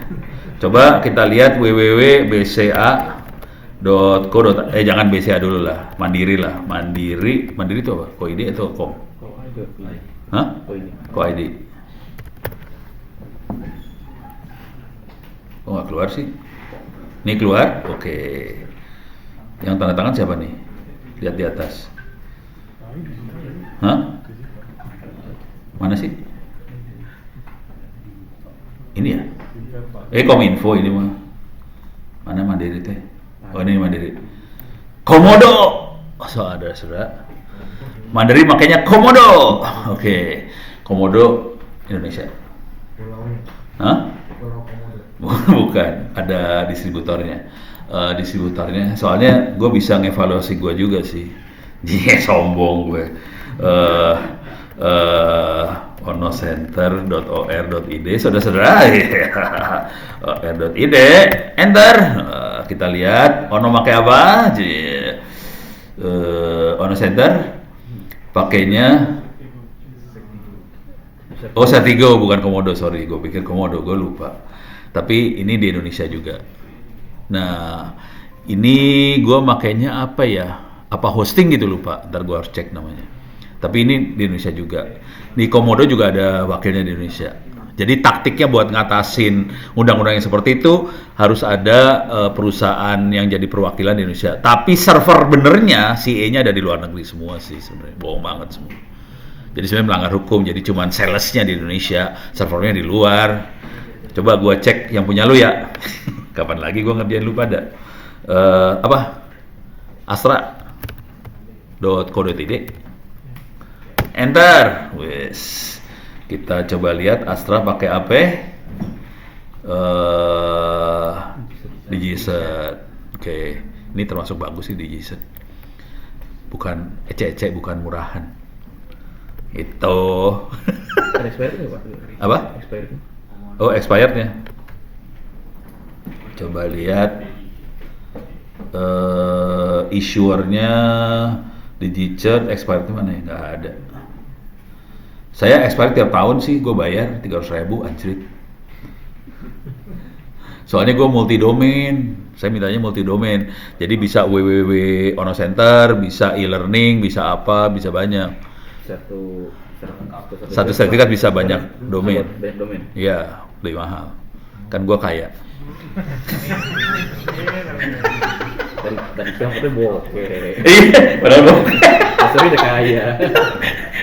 Coba kita lihat www.bca.co. Jangan BCA dulu lah, Mandiri lah. Mandiri itu apa? Koid atau Kom? Hah? Koid. Kok nggak keluar sih? Ini keluar? Oke. Yang tanda tangan siapa nih? Lihat di atas. Hah? Mana sih? Ini ya? Kominfo ini mah. Mana Mandiri teh? Oh, ini Mandiri. Komodo. Saudara. Mandiri makanya Komodo. Oke. Komodo Indonesia. Hah? Bukan, ada distributornya. Soalnya gue bisa ngevaluasi gue juga sih. Dia sombong gue. onocenter.or.id, saudara-saudara. or.id, enter. Kita lihat Ono pakai apa? Ono Center pakainya Sertigo, bukan Komodo, sorry, gue pikir Komodo, gue lupa. Tapi ini di Indonesia juga. Nah, ini gue makainya apa ya? Apa hosting gitu lupa. Ntar gue harus cek namanya. Tapi ini di Indonesia juga. Di Komodo juga ada wakilnya di Indonesia. Jadi taktiknya buat ngatasin undang-undang yang seperti itu harus ada perusahaan yang jadi perwakilan di Indonesia. Tapi server benernya CA-nya ada di luar negeri semua sih sebenarnya. Bohong banget semua. Jadi sebenarnya melanggar hukum. Jadi cuman salesnya di Indonesia, servernya di luar. Coba gue cek yang punya lu ya. Kapan lagi gue ngerjain lu pada? Astra.co. .co.id. Enter. Wes. Kita coba lihat Astra pakai apa? Digiset. Oke. Ini termasuk bagus sih Digiset. Bukan ece-ece, bukan murahan. Itu. Ada expired nggak Pak? Apa? Expired. Oh, expirednya. Coba lihat issuernya Digiset, expirednya mana ya? Nggak ada. Saya expired tiap tahun sih, gue bayar 300.000 anjrit. Soalnya gue multi domain, saya mintanya multi domain. Jadi bisa www.onocenter, bisa e-learning, bisa apa, bisa banyak. Satu sertifikat bisa banyak domain. Banyak domain. Iya, lebih mahal. Kan gue kaya. Dan siang itu bokeh. Iya, padahal bokeh. Sorry udah kaya.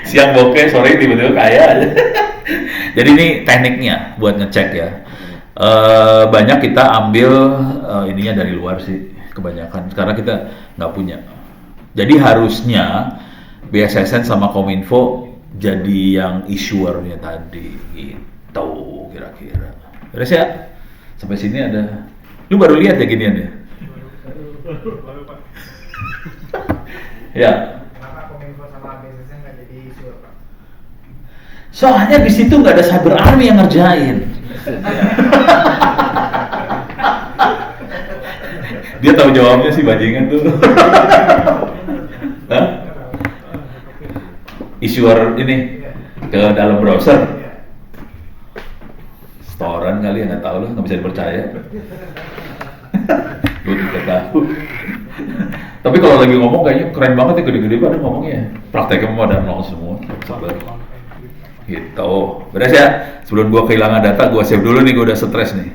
Siang bokeh, sore tiba-tiba kaya aja. Jadi ini tekniknya buat ngecek ya. Banyak kita ambil ininya dari luar sih, kebanyakan. Karena kita nggak punya. Jadi harusnya BSSN sama Kominfo jadi yang issuernya tadi, gitu kira-kira. Beres ya? Sampai sini ada. Lu baru lihat ya ginian ya? Baru Pak. Ya. Kenapa Kominfo sama BSSN nggak jadi issuer Pak? Soalnya di situ nggak ada cyber army yang ngerjain. Dia tahu jawabnya sih bajingan tuh. Hah? Issuer ini ke dalam browser. Storan kali ya, nggak tahu lah, nggak bisa dipercaya. Gue tidak tahu. Tapi kalau lagi ngomong kayaknya keren banget ya, gede-gede pada ngomongnya. Prakteknya mau ada nol semua. Sabar. Gitu. Beres ya. Sebelum gua kehilangan data, gua save dulu nih, gua udah stres nih.